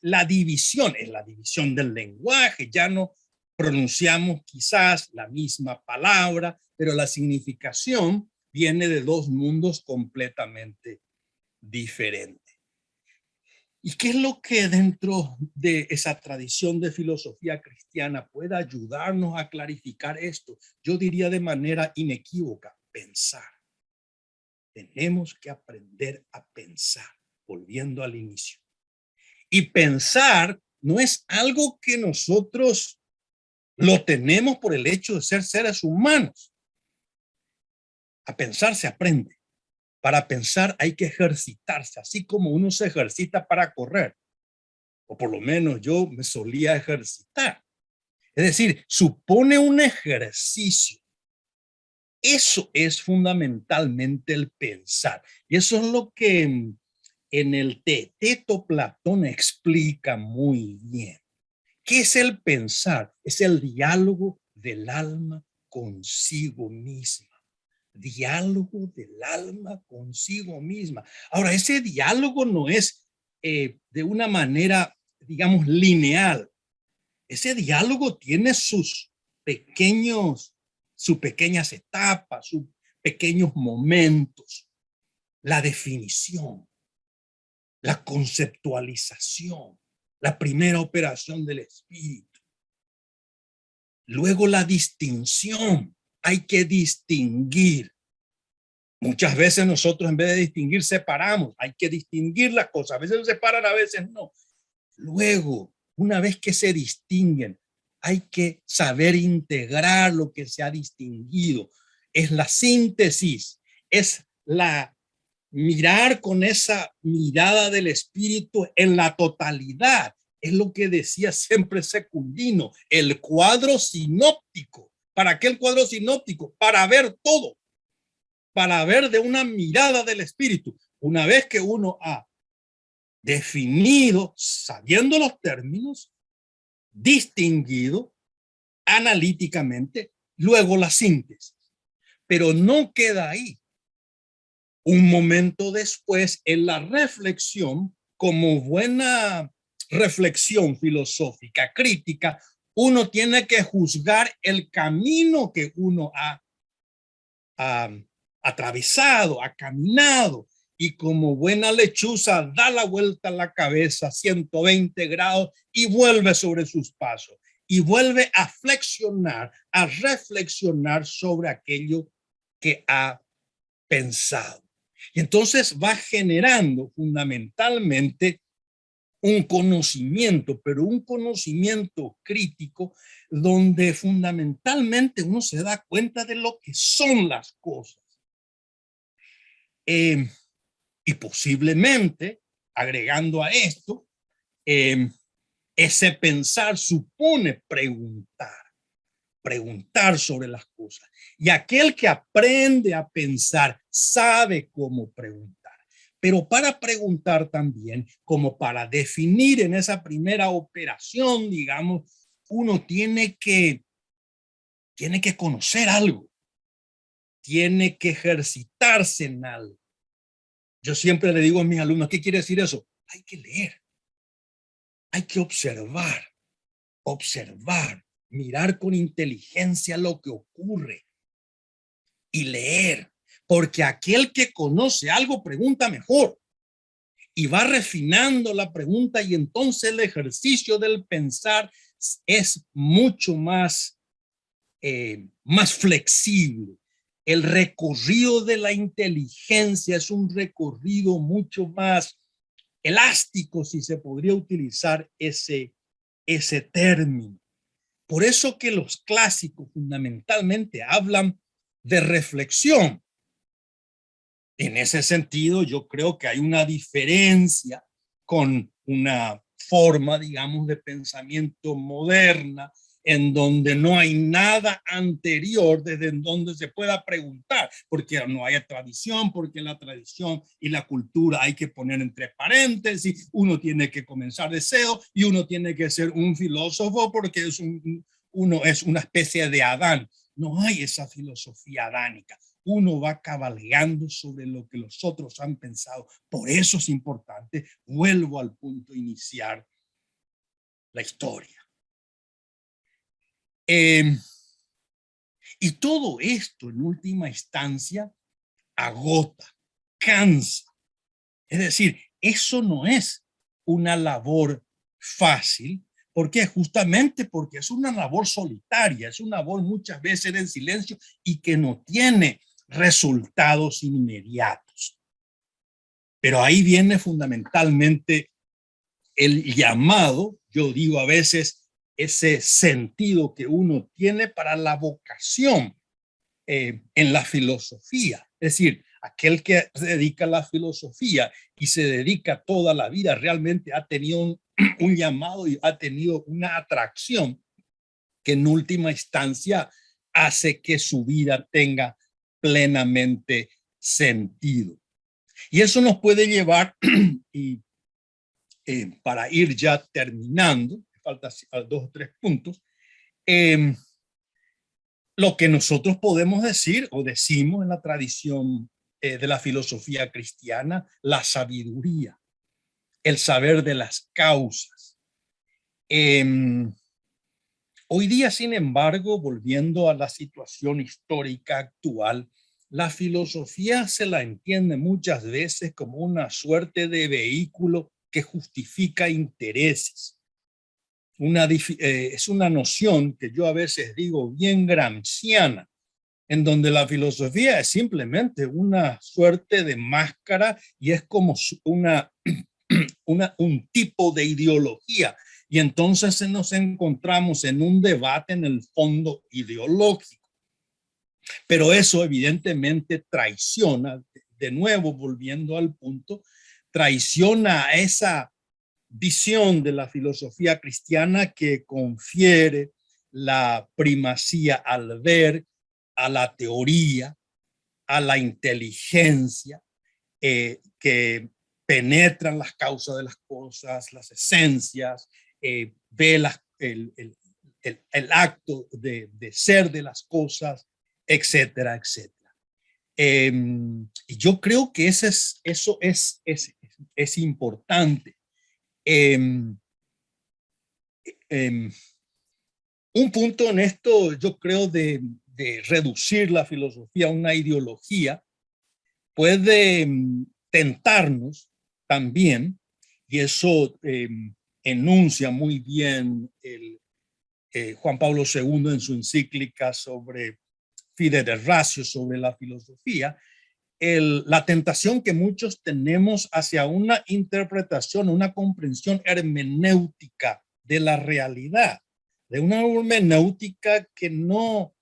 la división, es la división del lenguaje. Ya no pronunciamos quizás la misma palabra, pero la significación viene de dos mundos completamente diferentes. ¿Y qué es lo que dentro de esa tradición de filosofía cristiana puede ayudarnos a clarificar esto? Yo diría de manera inequívoca, pensar. Tenemos que aprender a pensar, volviendo al inicio. Y pensar no es algo que nosotros lo tenemos por el hecho de ser seres humanos. A pensar se aprende. Para pensar hay que ejercitarse, así como uno se ejercita para correr. O por lo menos yo me solía ejercitar. Es decir, supone un ejercicio. Eso es fundamentalmente el pensar. Y eso es lo que en el Teeteto Platón explica muy bien. ¿Qué es el pensar? Es el diálogo del alma consigo misma. Diálogo del alma consigo misma. Ahora, ese diálogo no es de una manera, digamos, lineal. Ese diálogo tiene sus pequeñas etapas, sus pequeños momentos, la definición, la conceptualización, la primera operación del espíritu. Luego la distinción, hay que distinguir. Muchas veces nosotros en vez de distinguir separamos, hay que distinguir las cosas, a veces se separan, a veces no. Luego, una vez que se distinguen, hay que saber integrar lo que se ha distinguido. Es la síntesis, es la mirar con esa mirada del espíritu en la totalidad. Es lo que decía siempre Secundino, el cuadro sinóptico. ¿Para qué el cuadro sinóptico? Para ver todo, para ver de una mirada del espíritu. Una vez que uno ha definido, sabiendo los términos, distinguido analíticamente, luego la síntesis. Pero no queda ahí. Un momento después, en la reflexión, como buena reflexión filosófica crítica, uno tiene que juzgar el camino que uno ha atravesado, ha caminado, y como buena lechuza da la vuelta a la cabeza 120 grados y vuelve sobre sus pasos y vuelve a flexionar, a reflexionar sobre aquello que ha pensado. Y entonces va generando fundamentalmente un conocimiento, pero un conocimiento crítico donde fundamentalmente uno se da cuenta de lo que son las cosas. Y posiblemente, agregando a esto, ese pensar supone preguntar sobre las cosas. Y aquel que aprende a pensar sabe cómo preguntar. Pero para preguntar también, como para definir en esa primera operación, digamos, uno tiene que conocer algo, tiene que ejercitarse en algo. Yo siempre le digo a mis alumnos, ¿qué quiere decir eso? Hay que leer, hay que observar, mirar con inteligencia lo que ocurre y leer, porque aquel que conoce algo pregunta mejor y va refinando la pregunta, y entonces el ejercicio del pensar es mucho más flexible. El recorrido de la inteligencia es un recorrido mucho más elástico, si se podría utilizar ese término. Por eso que los clásicos fundamentalmente hablan de reflexión. En ese sentido, yo creo que hay una diferencia con una forma, digamos, de pensamiento moderna, en donde no hay nada anterior desde donde se pueda preguntar, porque no hay tradición, porque la tradición y la cultura hay que poner entre paréntesis, uno tiene que comenzar de cero y uno tiene que ser un filósofo porque uno es una especie de Adán. No hay esa filosofía adánica. Uno va cabalgando sobre lo que los otros han pensado. Por eso es importante, vuelvo al punto inicial, la historia. Y todo esto, en última instancia, agota, cansa. Es decir, eso no es una labor fácil. ¿Por qué? Justamente porque es una labor solitaria, es una labor muchas veces en silencio y que no tiene resultados inmediatos. Pero ahí viene fundamentalmente el llamado, yo digo a veces, ese sentido que uno tiene para la vocación en la filosofía. Es decir, aquel que se dedica a la filosofía y se dedica toda la vida realmente ha tenido un llamado y ha tenido una atracción que en última instancia hace que su vida tenga plenamente sentido. Y eso nos puede llevar, y para ir ya terminando, faltan 2 o 3 puntos, lo que nosotros podemos decir o decimos en la tradición de la filosofía cristiana, la sabiduría, el saber de las causas. Hoy día, sin embargo, volviendo a la situación histórica actual, la filosofía se la entiende muchas veces como una suerte de vehículo que justifica intereses. Es una noción que yo a veces digo bien gramsciana, en donde la filosofía es simplemente una suerte de máscara y es como un tipo de ideología. Y entonces nos encontramos en un debate en el fondo ideológico. Pero eso evidentemente traiciona, de nuevo volviendo al punto, traiciona a esa visión de la filosofía cristiana que confiere la primacía al ver, a la teoría, a la inteligencia, que penetran las causas de las cosas, las esencias, ve el acto de ser de las cosas, etcétera, etcétera. Y yo creo que eso es importante. Un punto en esto, yo creo, de reducir la filosofía a una ideología puede tentarnos también, y eso enuncia muy bien Juan Pablo II en su encíclica sobre Fides Ratio, sobre la filosofía, la tentación que muchos tenemos hacia una interpretación, una comprensión hermenéutica de la realidad, de una hermenéutica que no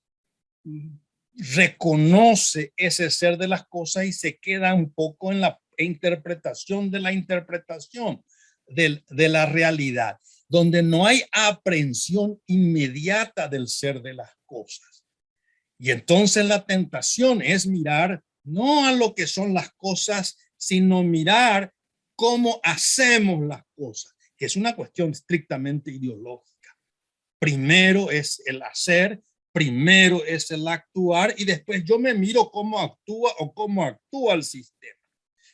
reconoce ese ser de las cosas y se queda un poco en la interpretación de la interpretación de la realidad, donde no hay aprehensión inmediata del ser de las cosas. Y entonces la tentación es mirar no a lo que son las cosas, sino mirar cómo hacemos las cosas, que es una cuestión estrictamente ideológica. Primero es el hacer, primero es el actuar y después yo me miro cómo actúa o cómo actúa el sistema.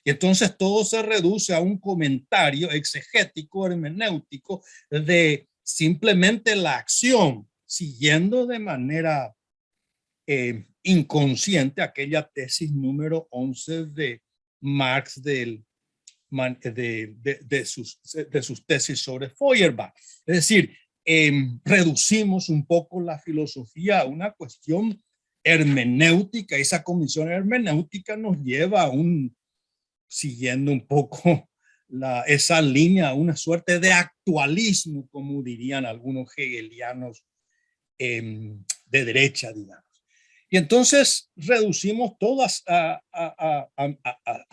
Y entonces todo se reduce a un comentario exegético, hermenéutico de simplemente la acción, siguiendo de manera inconsciente aquella tesis número 11 de Marx de sus tesis sobre Feuerbach. Es decir, reducimos un poco la filosofía a una cuestión hermenéutica. Esa comisión hermenéutica nos lleva a siguiendo un poco esa línea, una suerte de actualismo, como dirían algunos hegelianos de derecha, digamos. Y entonces reducimos todas a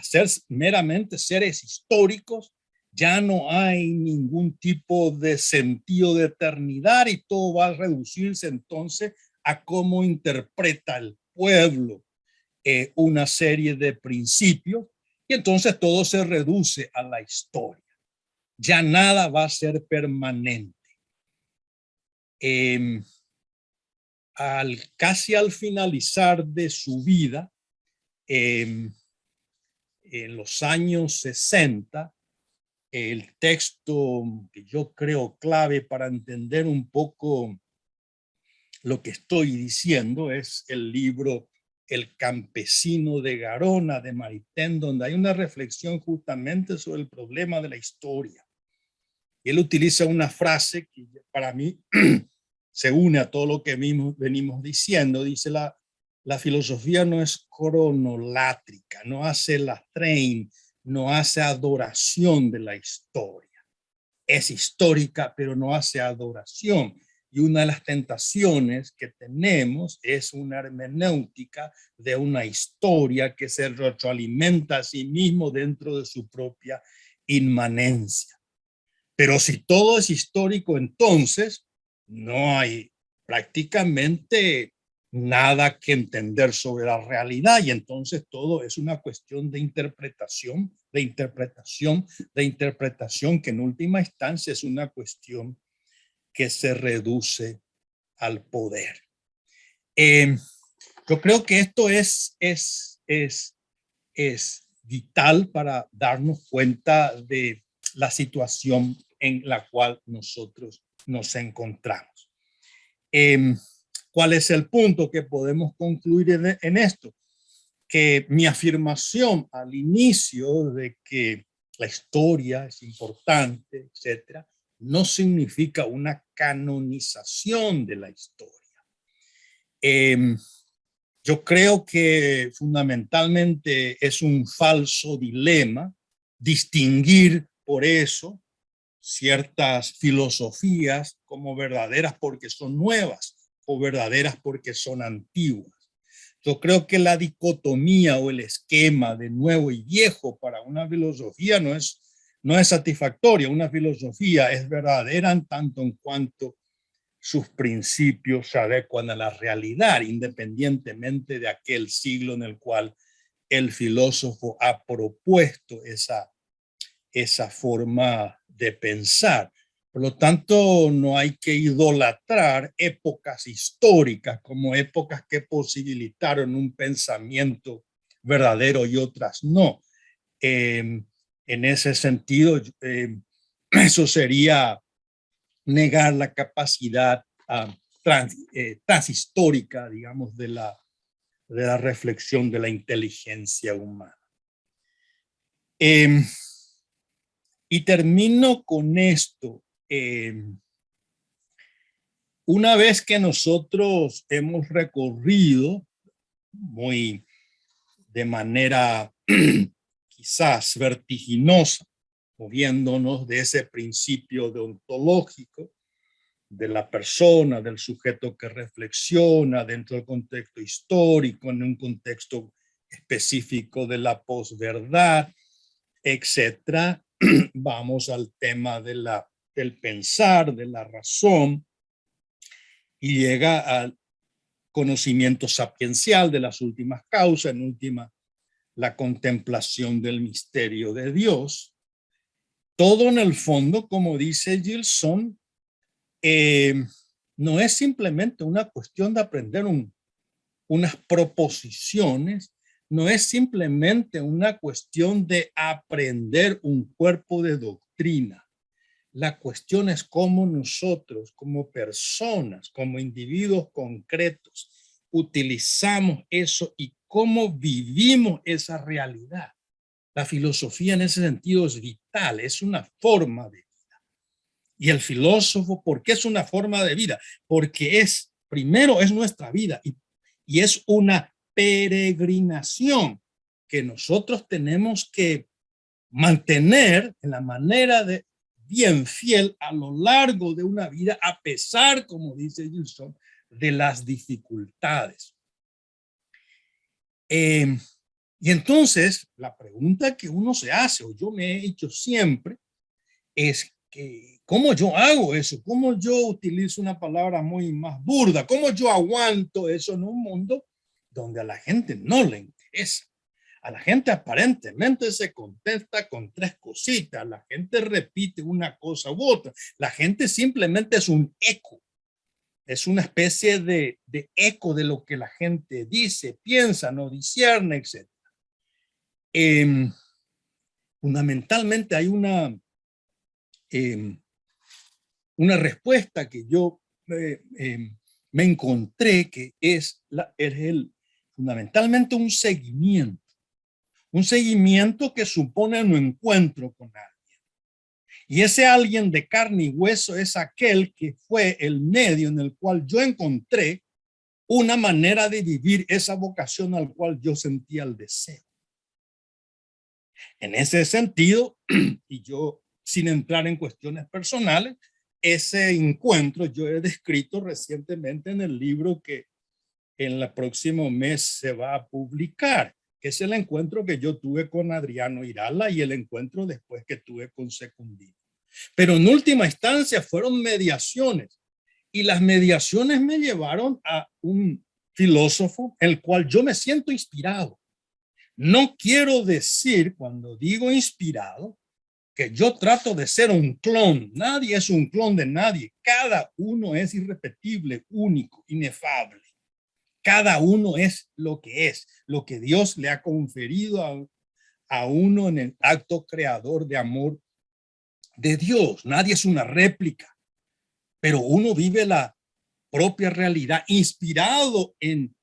ser meramente seres históricos. Ya no hay ningún tipo de sentido de eternidad y todo va a reducirse entonces a cómo interpreta el pueblo una serie de principios y entonces todo se reduce a la historia. Ya nada va a ser permanente. Casi al finalizar de su vida, en los años 60, el texto que yo creo clave para entender un poco lo que estoy diciendo es el libro El campesino de Garona de Maritain, donde hay una reflexión justamente sobre el problema de la historia. Y él utiliza una frase que para mí se une a todo lo que venimos diciendo. Dice, la filosofía no es cronolátrica, no hace la train, no hace adoración de la historia. Es histórica, pero no hace adoración. Y una de las tentaciones que tenemos es una hermenéutica de una historia que se retroalimenta a sí mismo dentro de su propia inmanencia. Pero si todo es histórico, entonces no hay prácticamente nada que entender sobre la realidad, y entonces todo es una cuestión de interpretación, que en última instancia es una cuestión que se reduce al poder. Yo creo que esto es vital para darnos cuenta de la situación en la cual nosotros nos encontramos. ¿Cuál es el punto que podemos concluir en esto? Que mi afirmación al inicio de que la historia es importante, etcétera, no significa una canonización de la historia. Yo creo que fundamentalmente es un falso dilema distinguir por eso ciertas filosofías como verdaderas porque son nuevas o verdaderas porque son antiguas. Yo creo que la dicotomía o el esquema de nuevo y viejo para una filosofía no es satisfactoria. Una filosofía es verdadera en tanto en cuanto sus principios se adecuan a la realidad, independientemente de aquel siglo en el cual el filósofo ha propuesto esa forma de pensar. Por lo tanto, no hay que idolatrar épocas históricas como épocas que posibilitaron un pensamiento verdadero y otras no. En ese sentido, eso sería negar la capacidad transhistórica, digamos, de la reflexión de la inteligencia humana. Y termino con esto. Una vez que nosotros hemos recorrido muy de manera quizás vertiginosa, moviéndonos de ese principio deontológico de la persona, del sujeto que reflexiona dentro del contexto histórico, en un contexto específico de la posverdad, etcétera, vamos al tema del pensar, de la razón, y llega al conocimiento sapiencial de las últimas causas, en última, la contemplación del misterio de Dios. Todo en el fondo, como dice Gilson, no es simplemente una cuestión de aprender unas proposiciones, no es simplemente una cuestión de aprender un cuerpo de doctrina. La cuestión es cómo nosotros, como personas, como individuos concretos, utilizamos eso y cómo vivimos esa realidad. La filosofía en ese sentido es vital, es una forma de vida. Y el filósofo, ¿por qué es una forma de vida? Porque primero es nuestra vida y es una peregrinación que nosotros tenemos que mantener en la manera de bien fiel a lo largo de una vida, a pesar, como dice Gilson, de las dificultades. Y entonces, la pregunta que uno se hace, o yo me he hecho siempre, es que, ¿cómo yo hago eso? ¿Cómo yo utilizo una palabra muy más burda? ¿Cómo yo aguanto eso en un mundo donde a la gente no le interesa? A la gente aparentemente se contesta con tres cositas. La gente repite una cosa u otra. La gente simplemente es un eco. Es una especie de eco de lo que la gente dice, piensa, no discierne, etc. Fundamentalmente hay una respuesta que yo me encontré, que es fundamentalmente un seguimiento que supone un encuentro con alguien. Y ese alguien de carne y hueso es aquel que fue el medio en el cual yo encontré una manera de vivir esa vocación al cual yo sentía el deseo. En ese sentido, y yo sin entrar en cuestiones personales, ese encuentro yo he descrito recientemente en el libro que en el próximo mes se va a publicar, que es el encuentro que yo tuve con Adriano Irala y el encuentro después que tuve con Secundino. Pero en última instancia fueron mediaciones, y las mediaciones me llevaron a un filósofo el cual yo me siento inspirado. No quiero decir, cuando digo inspirado, que yo trato de ser un clon. Nadie es un clon de nadie. Cada uno es irrepetible, único, inefable. Cada uno es, lo que Dios le ha conferido a uno en el acto creador de amor de Dios. Nadie es una réplica, pero uno vive la propia realidad inspirado en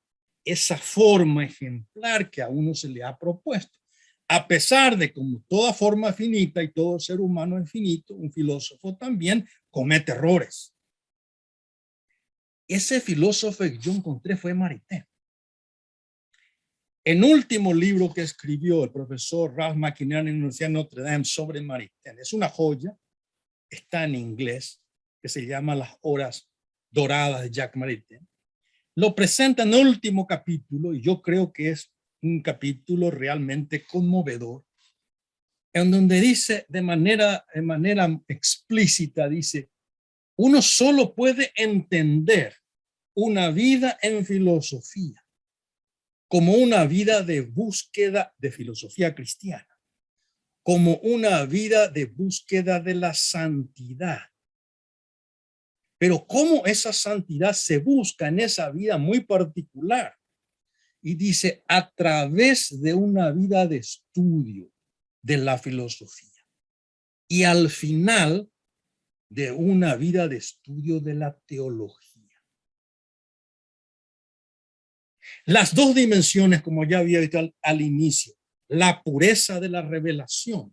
esa forma ejemplar que a uno se le ha propuesto. A pesar de como toda forma finita y todo ser humano es finito, un filósofo también comete errores. Ese filósofo que yo encontré fue Maritain. El último libro que escribió el profesor Ralph McInerney en la Universidad de Notre Dame sobre Maritain es una joya, está en inglés, que se llama Las Horas Doradas de Jacques Maritain. Lo presenta en el último capítulo, y yo creo que es un capítulo realmente conmovedor, en donde dice de manera explícita, dice, uno solo puede entender una vida en filosofía como una vida de búsqueda de filosofía cristiana, como una vida de búsqueda de la santidad. Pero cómo esa santidad se busca en esa vida muy particular. Y dice, a través de una vida de estudio de la filosofía. Y al final de una vida de estudio de la teología. Las dos dimensiones, como ya había dicho al inicio, la pureza de la revelación.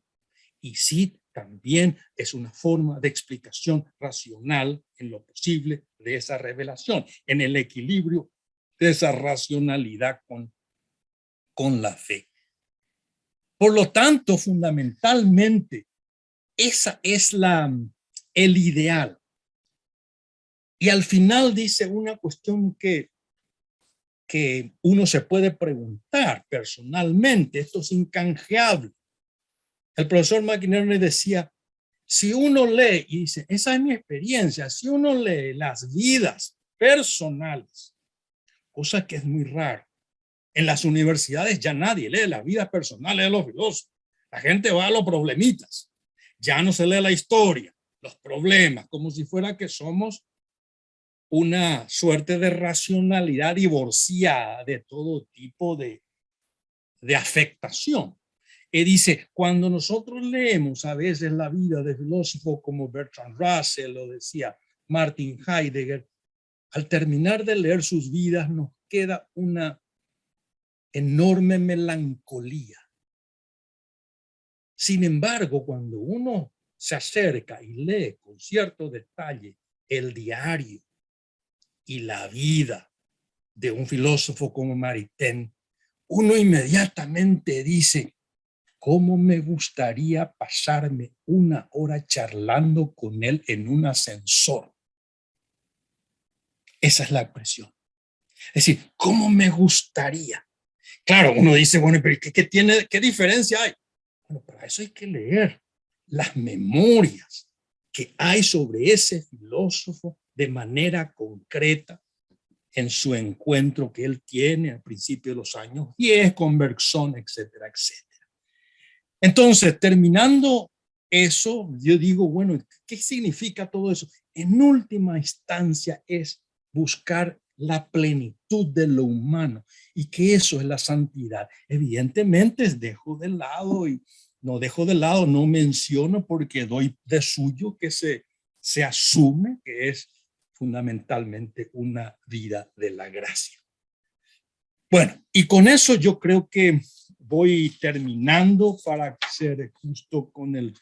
Y sí, también es una forma de explicación racional en lo posible de esa revelación, en el equilibrio de esa racionalidad con la fe. Por lo tanto, fundamentalmente, esa es el ideal. Y al final dice una cuestión que uno se puede preguntar personalmente, esto es incanjeable. El profesor McInerney decía, si uno lee, y dice, esa es mi experiencia, si uno lee las vidas personales, cosa que es muy raro, en las universidades ya nadie lee las vidas personales de los filósofos, la gente va a los problemitas, ya no se lee la historia, los problemas, como si fuera que somos una suerte de racionalidad divorciada de todo tipo de afectación. Y dice, cuando nosotros leemos a veces la vida de filósofos como Bertrand Russell, lo decía Martin Heidegger, al terminar de leer sus vidas nos queda una enorme melancolía. Sin embargo, cuando uno se acerca y lee con cierto detalle el diario y la vida de un filósofo como Maritain, uno inmediatamente dice, ¿cómo me gustaría pasarme una hora charlando con él en un ascensor? Esa es la expresión. Es decir, ¿cómo me gustaría? Claro, uno dice, bueno, pero ¿qué diferencia hay? Bueno, para eso hay que leer las memorias que hay sobre ese filósofo de manera concreta en su encuentro que él tiene al principio de los años 10 con Bergson, etcétera, etcétera. Entonces, terminando eso, yo digo, bueno, ¿qué significa todo eso? En última instancia es buscar la plenitud de lo humano y que eso es la santidad. Evidentemente dejo de lado y no menciono porque doy de suyo que se asume que es fundamentalmente una vida de la gracia. Bueno, y con eso yo creo que voy terminando para ser justo con el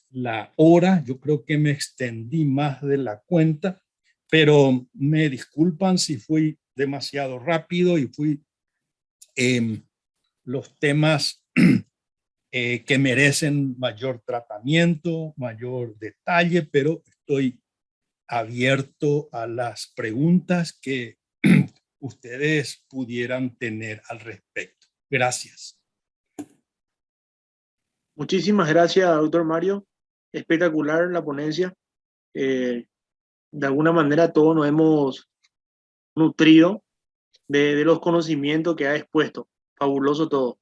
la hora. Yo creo que me extendí más de la cuenta, pero me disculpan si fui demasiado rápido y fui los temas que merecen mayor tratamiento, mayor detalle, pero estoy abierto a las preguntas que ustedes pudieran tener al respecto. Gracias.
Muchísimas gracias, doctor Mario. Espectacular la ponencia. De alguna manera todos nos hemos nutrido de los conocimientos que ha expuesto. Fabuloso todo.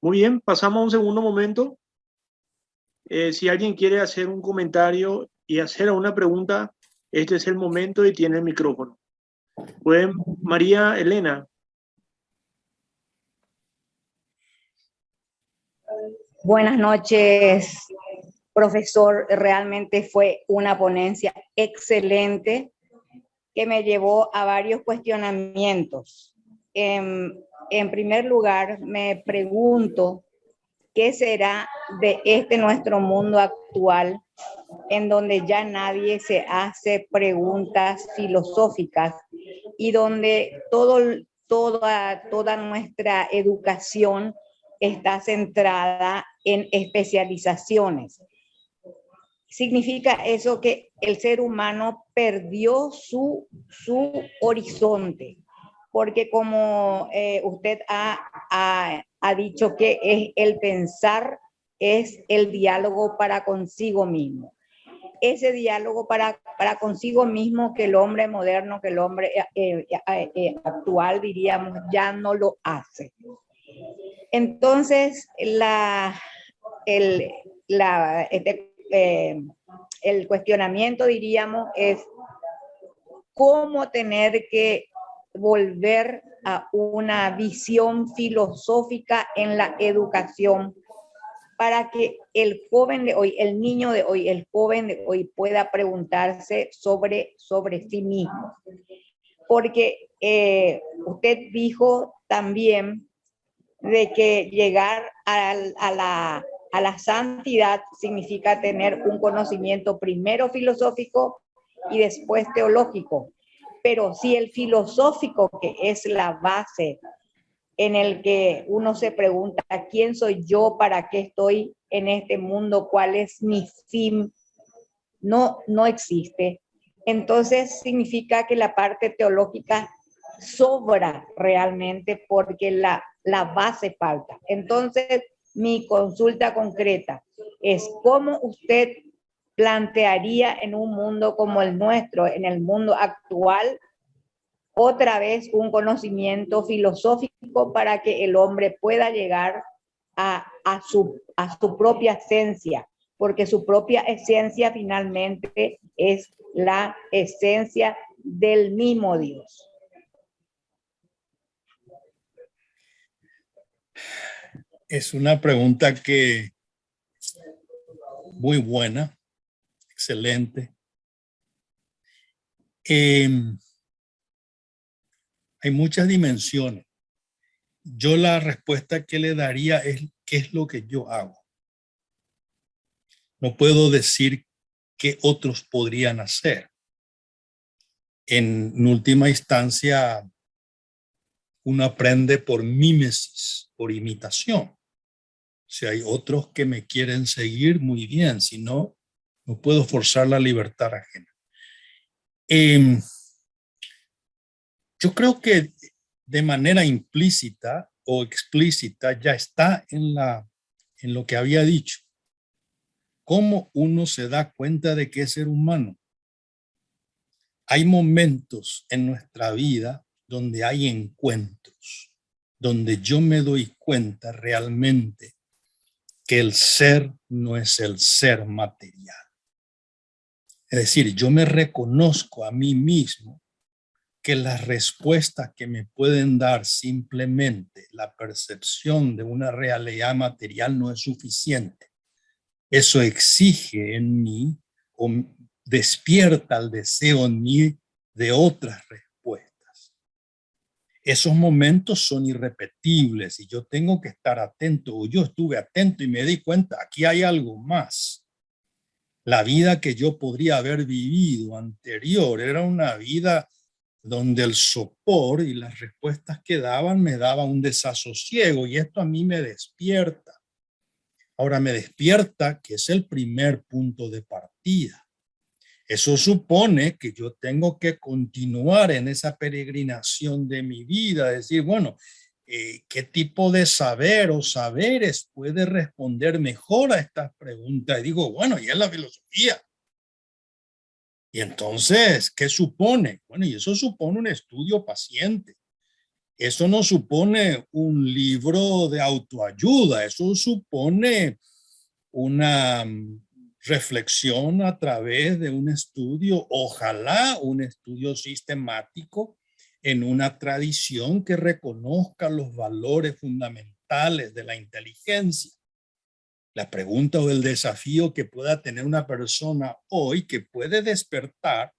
Muy bien, pasamos a un segundo momento. Si alguien quiere hacer un comentario y hacer una pregunta, este es el momento y tiene el micrófono. Pues, María Elena.
Buenas noches, profesor. Realmente fue una ponencia excelente que me llevó a varios cuestionamientos. En primer lugar, me pregunto qué será de este nuestro mundo actual, en donde ya nadie se hace preguntas filosóficas y donde toda nuestra educación está centrada en especializaciones. Significa eso que el ser humano perdió su horizonte, porque como usted ha dicho que es el pensar, es el diálogo para consigo mismo. Ese diálogo para consigo mismo que el hombre moderno, que el hombre actual, diríamos, ya no lo hace. Entonces, el cuestionamiento, diríamos, es cómo tener que volver a una visión filosófica en la educación para que el joven de hoy, el niño de hoy, el joven de hoy pueda preguntarse sobre sí mismo. Porque usted dijo también de que llegar a la santidad significa tener un conocimiento primero filosófico y después teológico. Pero si el filosófico, que es la base en el que uno se pregunta quién soy yo, para qué estoy en este mundo, cuál es mi fin, no existe, entonces significa que la parte teológica sobra realmente porque la base falta. Entonces, mi consulta concreta es cómo usted plantearía en un mundo como el nuestro, en el mundo actual, otra vez un conocimiento filosófico para que el hombre pueda llegar a su propia esencia, porque su propia esencia finalmente es la esencia del mismo Dios.
Es una pregunta que muy buena, excelente. Hay muchas dimensiones. Yo la respuesta que le daría es qué es lo que yo hago. No puedo decir qué otros podrían hacer. En última instancia, uno aprende por mímesis, por imitación. Si hay otros que me quieren seguir, muy bien. Si no, no puedo forzar la libertad ajena. Yo creo que de manera implícita o explícita ya está en lo que había dicho. ¿Cómo uno se da cuenta de que es ser humano? Hay momentos en nuestra vida donde hay encuentros, donde yo me doy cuenta realmente que el ser no es el ser material. Es decir, yo me reconozco a mí mismo que las respuestas que me pueden dar simplemente la percepción de una realidad material no es suficiente. Eso exige en mí o despierta el deseo en mí de otras respuestas. Esos momentos son irrepetibles y yo tengo que estar atento, o yo estuve atento y me di cuenta, aquí hay algo más. La vida que yo podría haber vivido anterior era una vida donde el sopor y las respuestas que daban me daban un desasosiego, y esto a mí me despierta. Ahora me despierta que es el primer punto de partida. Eso supone que yo tengo que continuar en esa peregrinación de mi vida, decir, bueno, ¿qué tipo de saber o saberes puede responder mejor a estas preguntas? Y digo, bueno, y es la filosofía. Y entonces, ¿qué supone? Bueno, y eso supone un estudio paciente. Eso no supone un libro de autoayuda, eso supone una reflexión a través de un estudio, ojalá un estudio sistemático en una tradición que reconozca los valores fundamentales de la inteligencia. La pregunta o el desafío que pueda tener una persona hoy que puede despertar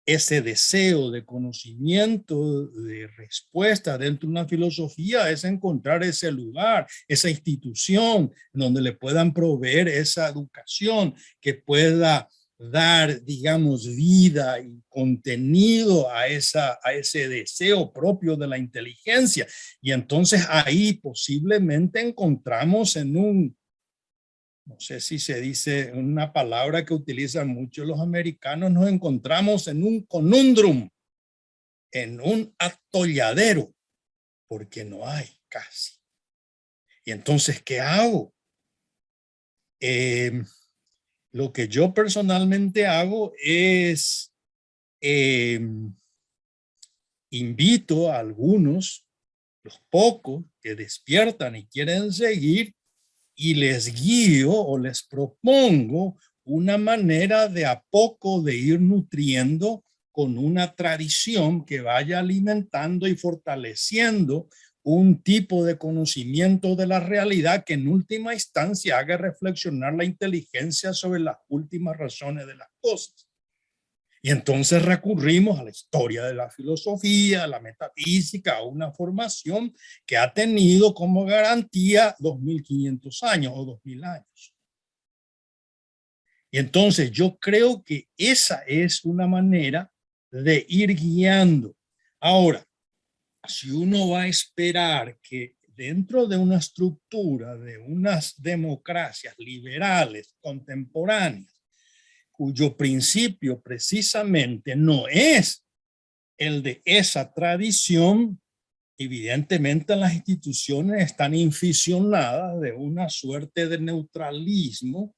ese deseo de conocimiento, de respuesta dentro de una filosofía, es encontrar ese lugar, esa institución donde le puedan proveer esa educación que pueda dar, digamos, vida y contenido a ese deseo propio de la inteligencia. Y entonces ahí posiblemente encontramos en un, no sé si se dice una palabra que utilizan mucho los americanos, nos encontramos en un conundrum, en un atolladero, porque no hay casi. Y entonces, ¿qué hago? Lo que yo personalmente hago es invito a algunos, los pocos que despiertan y quieren seguir, y les guío o les propongo una manera de a poco de ir nutriendo con una tradición que vaya alimentando y fortaleciendo un tipo de conocimiento de la realidad que en última instancia haga reflexionar la inteligencia sobre las últimas razones de las cosas. Y entonces recurrimos a la historia de la filosofía, a la metafísica, a una formación que ha tenido como garantía 2500 años o 2000 años. Y entonces yo creo que esa es una manera de ir guiando. Ahora, si uno va a esperar que dentro de una estructura de unas democracias liberales contemporáneas, cuyo principio precisamente no es el de esa tradición, evidentemente las instituciones están inficionadas de una suerte de neutralismo,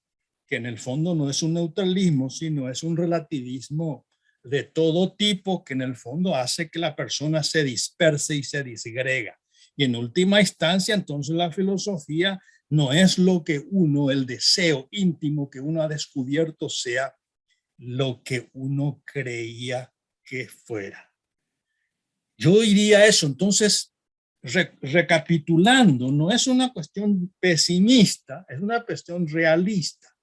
que en el fondo no es un neutralismo, sino es un relativismo de todo tipo, que en el fondo hace que la persona se disperse y se disgrega. Y en última instancia, entonces la filosofía no es lo que uno, el deseo íntimo que uno ha descubierto sea lo que uno creía que fuera. Yo diría eso. Entonces, recapitulando, no es una cuestión pesimista, es una cuestión realista.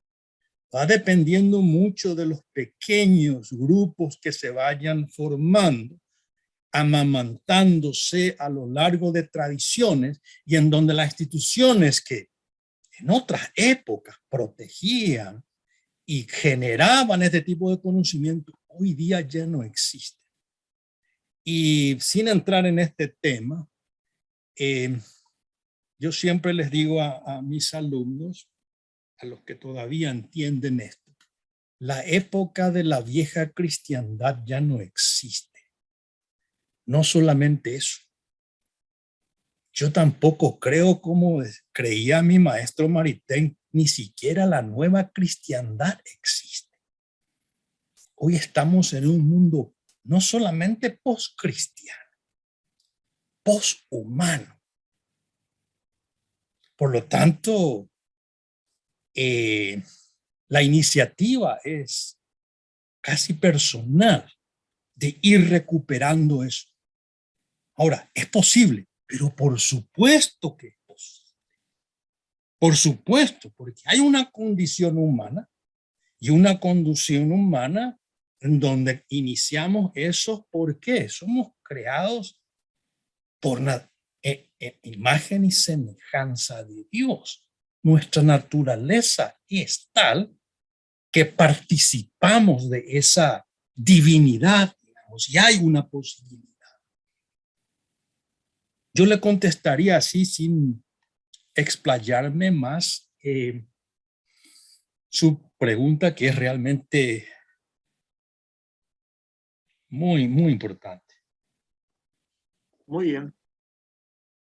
Va dependiendo mucho de los pequeños grupos que se vayan formando, amamantándose a lo largo de tradiciones, y en donde las instituciones que en otras épocas protegían y generaban este tipo de conocimiento, hoy día ya no existen. Y sin entrar en este tema, yo siempre les digo a mis alumnos, a los que todavía entienden esto, la época de la vieja cristiandad ya no existe. No solamente eso. Yo tampoco creo, como creía mi maestro Maritain, ni siquiera la nueva cristiandad existe. Hoy estamos en un mundo no solamente post-cristiano, post-humano. Por lo tanto, la iniciativa es casi personal de ir recuperando eso. Ahora, es posible, pero por supuesto que es posible. Por supuesto, porque hay una condición humana y una conducción humana en donde iniciamos eso. ¿Por qué? Somos creados por imagen y semejanza de Dios. Nuestra naturaleza es tal que participamos de esa divinidad, digamos, y hay una posibilidad. Yo le contestaría así sin explayarme más su pregunta, que es realmente muy, muy importante.
Muy bien.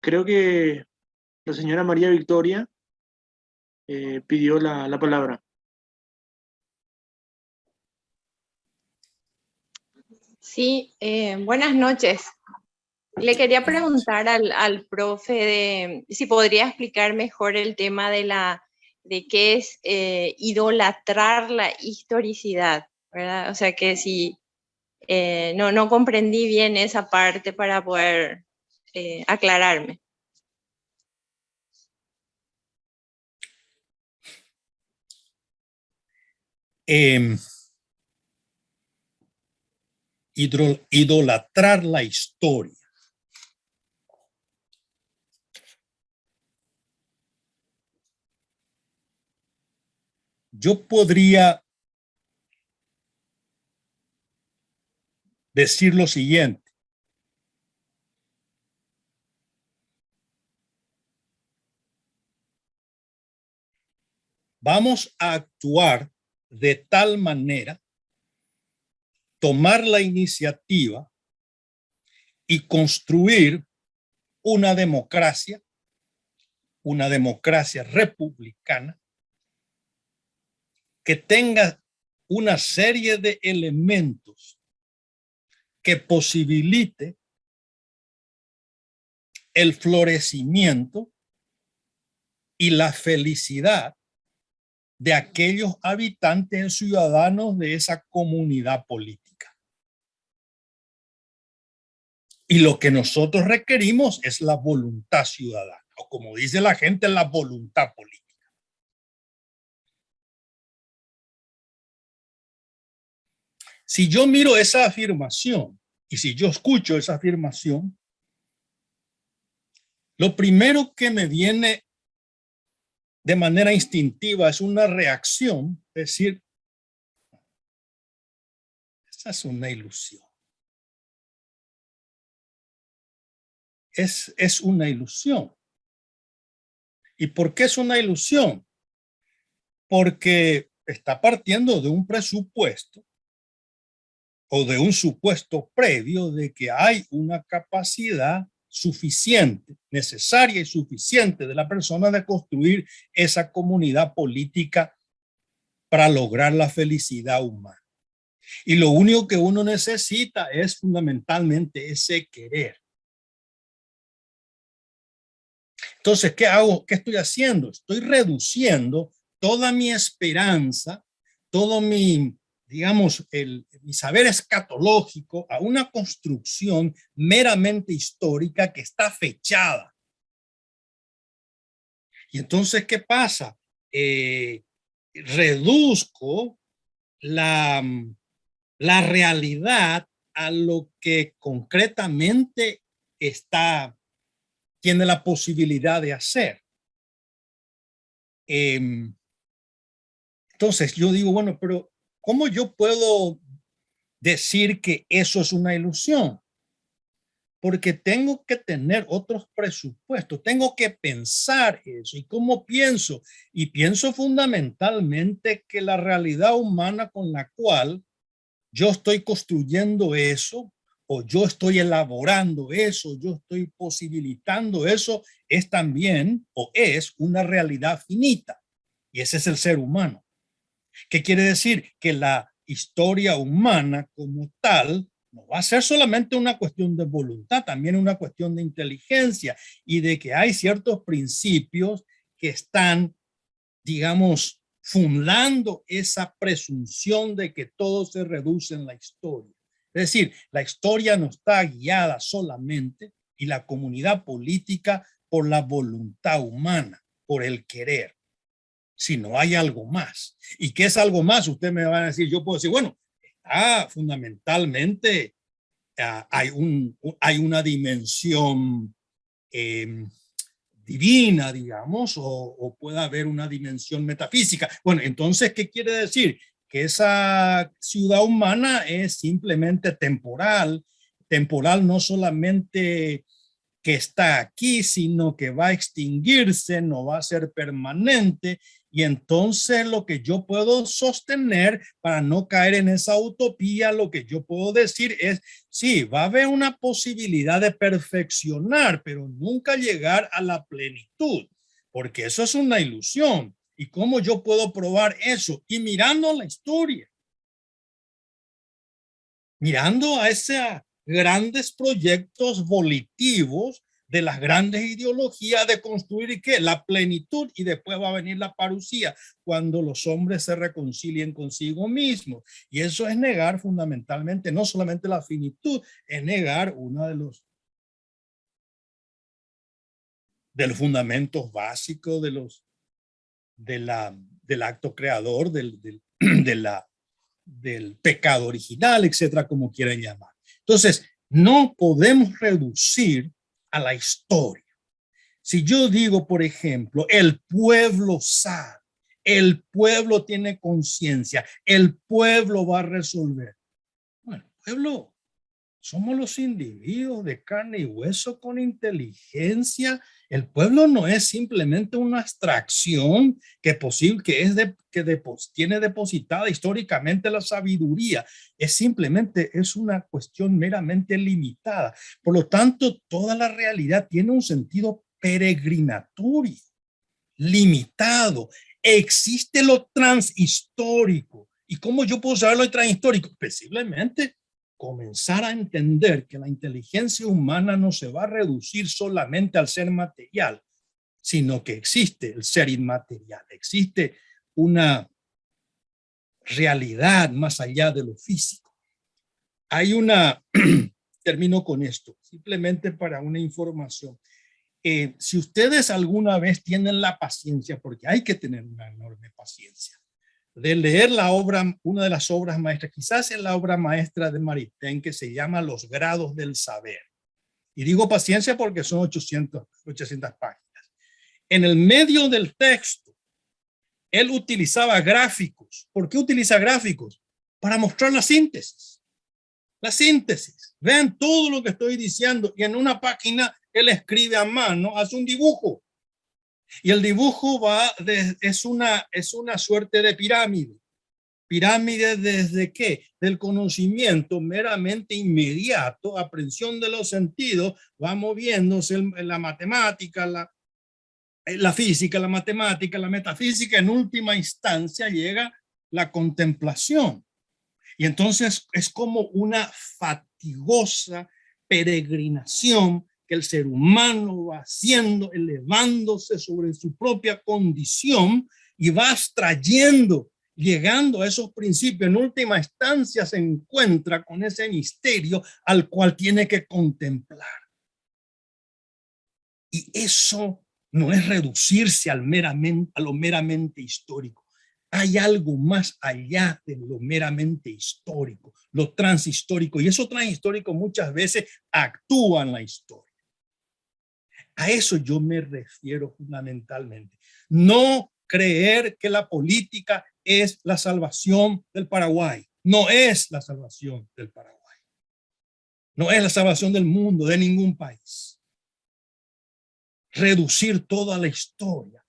Creo que la señora María Victoria pidió la palabra.
Sí, buenas noches. Le quería preguntar al profe si podría explicar mejor el tema de qué es idolatrar la historicidad, ¿verdad? O sea que si no comprendí bien esa parte para poder aclararme.
Idolatrar la historia. Yo podría decir lo siguiente. Vamos a actuar de tal manera, tomar la iniciativa y construir una democracia republicana que tenga una serie de elementos que posibilite el florecimiento y la felicidad de aquellos habitantes y ciudadanos de esa comunidad política. Y lo que nosotros requerimos es la voluntad ciudadana, o como dice la gente, la voluntad política. Si yo miro esa afirmación y si yo escucho esa afirmación, lo primero que me viene de manera instintiva es una reacción, es decir, esa es una ilusión. Es una ilusión. ¿Y por qué es una ilusión? Porque está partiendo de un presupuesto o de un supuesto previo de que hay una capacidad suficiente, necesaria y suficiente de la persona de construir esa comunidad política para lograr la felicidad humana. Y lo único que uno necesita es fundamentalmente ese querer. Entonces, ¿qué hago? ¿Qué estoy haciendo? Estoy reduciendo toda mi esperanza, todo mi, digamos, mi saber escatológico a una construcción meramente histórica que está fechada. Y entonces, ¿qué pasa? Reduzco la realidad a lo que concretamente tiene la posibilidad de hacer. Entonces yo digo, bueno, pero ¿cómo yo puedo decir que eso es una ilusión? Porque tengo que tener otros presupuestos, tengo que pensar eso. ¿Y cómo pienso? Y pienso fundamentalmente que la realidad humana con la cual yo estoy construyendo eso, o yo estoy elaborando eso, yo estoy posibilitando eso, es también o es una realidad finita. Y ese es el ser humano. ¿Qué quiere decir? Que la historia humana como tal no va a ser solamente una cuestión de voluntad, también una cuestión de inteligencia y de que hay ciertos principios que están, digamos, fundando esa presunción de que todo se reduce en la historia. Es decir, la historia no está guiada solamente y la comunidad política por la voluntad humana, por el querer, sino hay algo más. ¿Y qué es algo más? Usted me va a decir, yo puedo decir, bueno, fundamentalmente hay una dimensión divina, digamos, o pueda haber una dimensión metafísica. Bueno, entonces, ¿qué quiere decir? Que esa ciudad humana es simplemente temporal, temporal no solamente que está aquí, sino que va a extinguirse, no va a ser permanente. Y entonces lo que yo puedo sostener para no caer en esa utopía, lo que yo puedo decir es, sí, va a haber una posibilidad de perfeccionar, pero nunca llegar a la plenitud, porque eso es una ilusión. ¿Y cómo yo puedo probar eso? Y mirando la historia, mirando a esos grandes proyectos volitivos de las grandes ideologías de construir ¿qué? La plenitud, y después va a venir la parusía cuando los hombres se reconcilien consigo mismos. Y eso es negar fundamentalmente no solamente la finitud, es negar uno de los fundamentos básicos del acto creador, del pecado original, etcétera, como quieran llamar. Entonces, no podemos reducir a la historia. Si yo digo, por ejemplo, el pueblo sabe, el pueblo tiene conciencia, el pueblo va a resolver. Bueno, el pueblo somos los individuos de carne y hueso con inteligencia. El pueblo no es simplemente una abstracción que tiene depositada históricamente la sabiduría. Es una cuestión meramente limitada. Por lo tanto, toda la realidad tiene un sentido peregrinatorio, limitado. Existe lo transhistórico. ¿Y cómo yo puedo saber lo transhistórico? Posiblemente comenzar a entender que la inteligencia humana no se va a reducir solamente al ser material, sino que existe el ser inmaterial, existe una realidad más allá de lo físico. Hay termino con esto, simplemente para una información. Si ustedes alguna vez tienen la paciencia, porque hay que tener una enorme paciencia, de leer la obra, una de las obras maestras, quizás es la obra maestra de Maritain, que se llama Los grados del saber. Y digo paciencia porque son 800 páginas. En el medio del texto, él utilizaba gráficos. ¿Por qué utiliza gráficos? Para mostrar la síntesis. La síntesis. Vean todo lo que estoy diciendo. Y en una página, él escribe a mano, hace un dibujo. Y el dibujo es una suerte de pirámide. ¿Pirámide desde qué? Del conocimiento meramente inmediato, aprehensión de los sentidos, va moviéndose la matemática, la física, la matemática, la metafísica, en última instancia llega la contemplación. Y entonces es como una fatigosa peregrinación que el ser humano va haciendo, elevándose sobre su propia condición y va abstrayendo, llegando a esos principios. En última instancia se encuentra con ese misterio al cual tiene que contemplar. Y eso no es reducirse a lo meramente histórico. Hay algo más allá de lo meramente histórico, lo transhistórico. Y eso transhistórico muchas veces actúa en la historia. A eso yo me refiero fundamentalmente. No creer que la política es la salvación del Paraguay. No es la salvación del Paraguay. No es la salvación del mundo, de ningún país. Reducir toda la historia.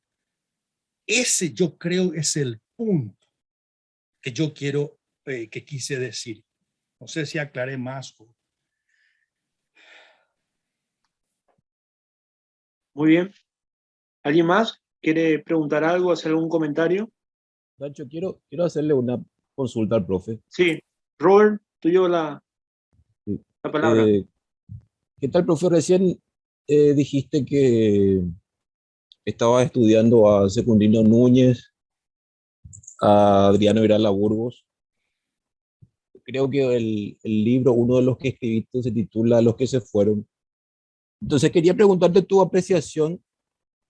Ese yo creo es el punto que yo que quise decir. No sé si aclaré más.
Muy bien. ¿Alguien más quiere preguntar algo, hacer algún comentario?
Nacho, quiero hacerle una consulta al profe.
Sí. Robert, tuyo la palabra.
¿Qué tal, profe? Recién dijiste que estaba estudiando a Secundino Núñez, a Adriano Irala Burgos. Creo que el libro, uno de los que escribiste, se titula Los que se fueron. Entonces quería preguntarte tu apreciación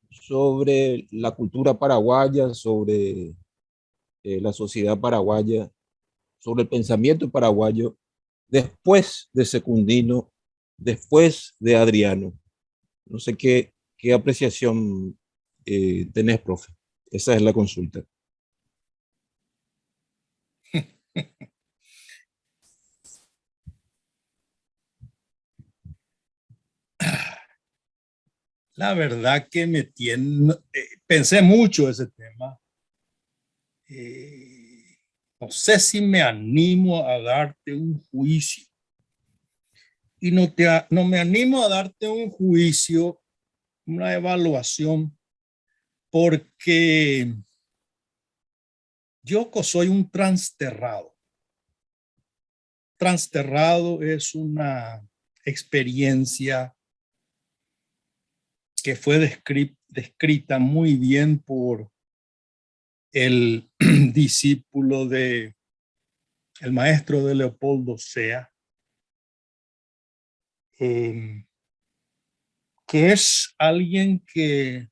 sobre la cultura paraguaya, sobre la sociedad paraguaya, sobre el pensamiento paraguayo, después de Secundino, después de Adriano. No sé qué ¿Qué apreciación tenés, profe? Esa es la consulta.
La verdad que pensé mucho ese tema. No sé si me animo a darte un juicio. Y no me animo a darte un juicio, una evaluación, porque yo soy un transterrado. Transterrado es una experiencia que fue descrita muy bien por el discípulo el maestro de Leopoldo Sea, que es alguien que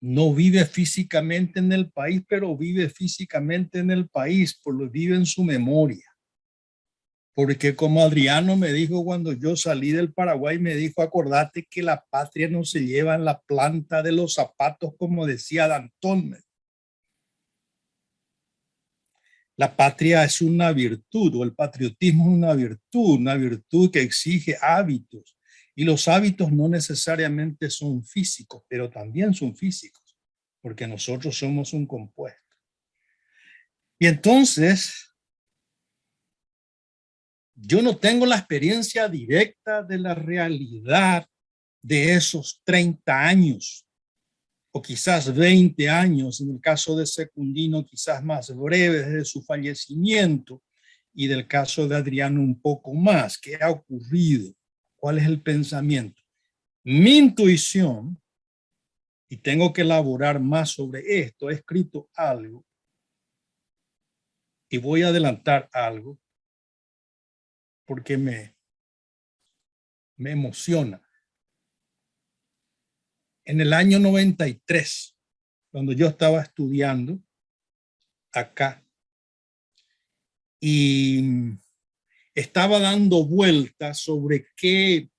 no vive físicamente en el país, pero vive físicamente en el país, vive en su memoria. Porque como Adriano me dijo cuando yo salí del Paraguay, me dijo, acordate que la patria no se lleva en la planta de los zapatos, como decía Danton. La patria es una virtud, o el patriotismo es una virtud que exige hábitos. Y los hábitos no necesariamente son físicos, pero también son físicos, porque nosotros somos un compuesto. Y entonces, yo no tengo la experiencia directa de la realidad de esos 30 años, o quizás 20 años, en el caso de Secundino, quizás más breve desde su fallecimiento, y del caso de Adriano un poco más. ¿Qué ha ocurrido? ¿Cuál es el pensamiento? Mi intuición, y tengo que elaborar más sobre esto, he escrito algo, y voy a adelantar algo, porque me emociona. En el año 93, cuando yo estaba estudiando acá y estaba dando vueltas sobre qué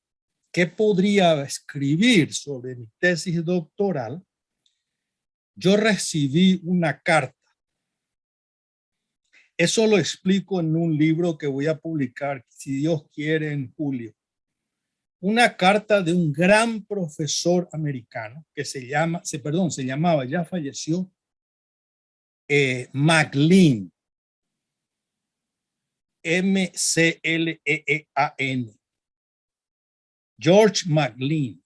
podría escribir sobre mi tesis doctoral, yo recibí una carta. Eso lo explico en un libro que voy a publicar, si Dios quiere, en julio. Una carta de un gran profesor americano que se llamaba, ya falleció, McLean, McLean, George McLean.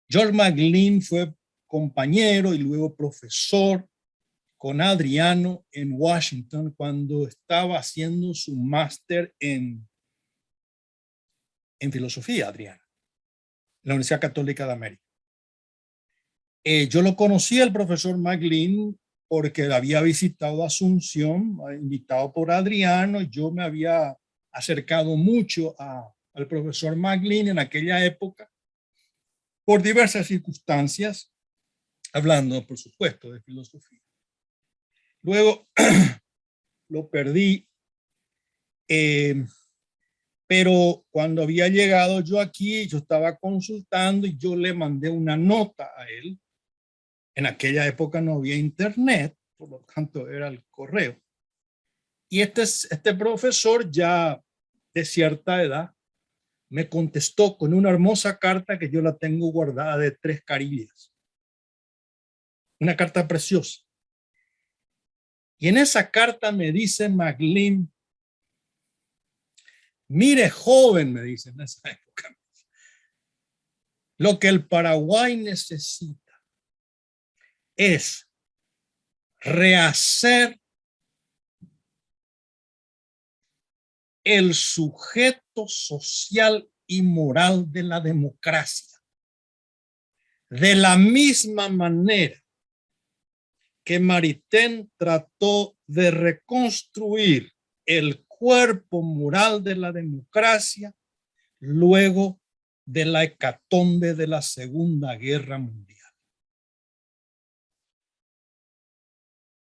George McLean fue compañero y luego profesor con Adriano en Washington cuando estaba haciendo su máster en filosofía, Adriano, en la Universidad Católica de América. Yo lo conocí al profesor McLean porque había visitado Asunción, invitado por Adriano, y yo me había acercado mucho al profesor McLean en aquella época por diversas circunstancias, hablando, por supuesto, de filosofía. Luego lo perdí, pero cuando había llegado yo aquí, yo estaba consultando y yo le mandé una nota a él. En aquella época no había internet, por lo tanto era el correo. Y este profesor ya de cierta edad me contestó con una hermosa carta que yo la tengo guardada de 3 carillas. Una carta preciosa. Y en esa carta me dice McLean, mire joven, me dice en esa época, lo que el Paraguay necesita es rehacer el sujeto social y moral de la democracia. De la misma manera que Maritain trató de reconstruir el cuerpo moral de la democracia luego de la hecatombe de la Segunda Guerra Mundial.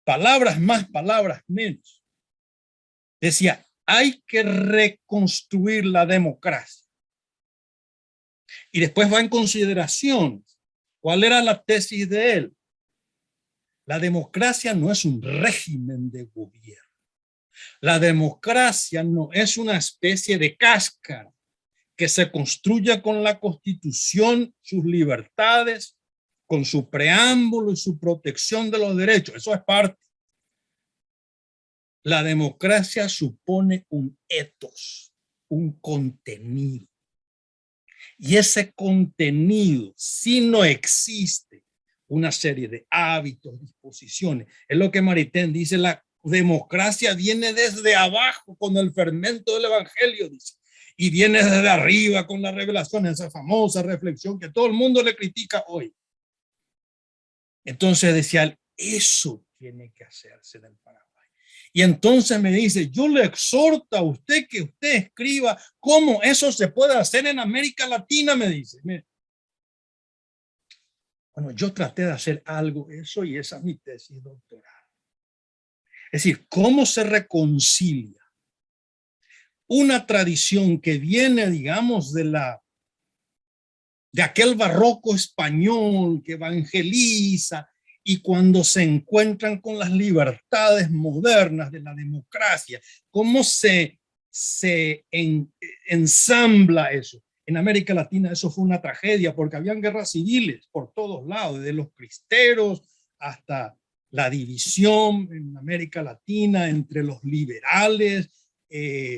Palabras más, palabras menos. Decía, hay que reconstruir la democracia. Y después va en consideración. ¿Cuál era la tesis de él? La democracia no es un régimen de gobierno. La democracia no es una especie de cáscara que se construya con la Constitución, sus libertades, con su preámbulo y su protección de los derechos. Eso es parte. La democracia supone un ethos, un contenido. Y ese contenido, si no existe una serie de hábitos, disposiciones, es lo que Maritain dice, la democracia viene desde abajo con el fermento del evangelio, dice, y viene desde arriba con la revelación, esa famosa reflexión que todo el mundo le critica hoy. Entonces decía, eso tiene que hacerse en el Paraguay. Y entonces me dice, yo le exhorto a usted que usted escriba cómo eso se puede hacer en América Latina, me dice. Bueno, yo traté de hacer algo, eso, y esa es mi tesis doctoral. Es decir, cómo se reconcilia una tradición que viene, digamos, de aquel barroco español que evangeliza, y cuando se encuentran con las libertades modernas de la democracia, cómo se ensambla eso. En América Latina eso fue una tragedia porque habían guerras civiles por todos lados, desde los cristeros hasta la división en América Latina entre los liberales,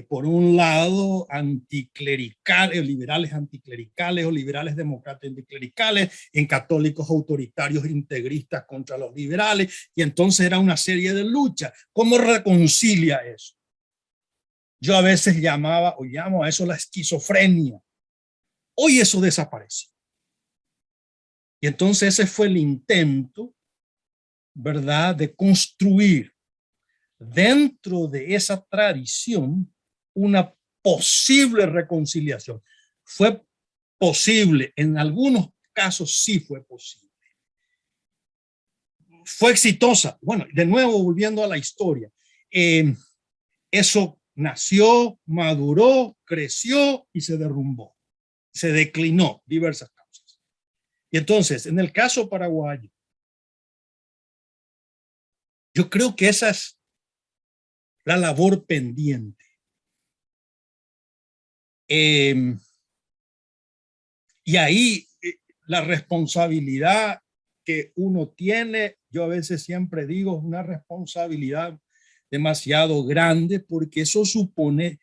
por un lado anticlericales, liberales anticlericales o liberales demócratas anticlericales, en católicos autoritarios integristas contra los liberales, y entonces era una serie de luchas. ¿Cómo reconcilia eso? Yo a veces llamo a eso la esquizofrenia. Hoy eso desapareció. Y entonces ese fue el intento, ¿verdad?, de construir dentro de esa tradición una posible reconciliación. Fue posible, en algunos casos sí fue posible. Fue exitosa. Bueno, de nuevo, volviendo a la historia, eso nació, maduró, creció y se derrumbó, se declinó, diversas causas. Y entonces, en el caso paraguayo, yo creo que esa es la labor pendiente. Y ahí la responsabilidad que uno tiene, yo a veces siempre digo, es una responsabilidad demasiado grande, porque eso supone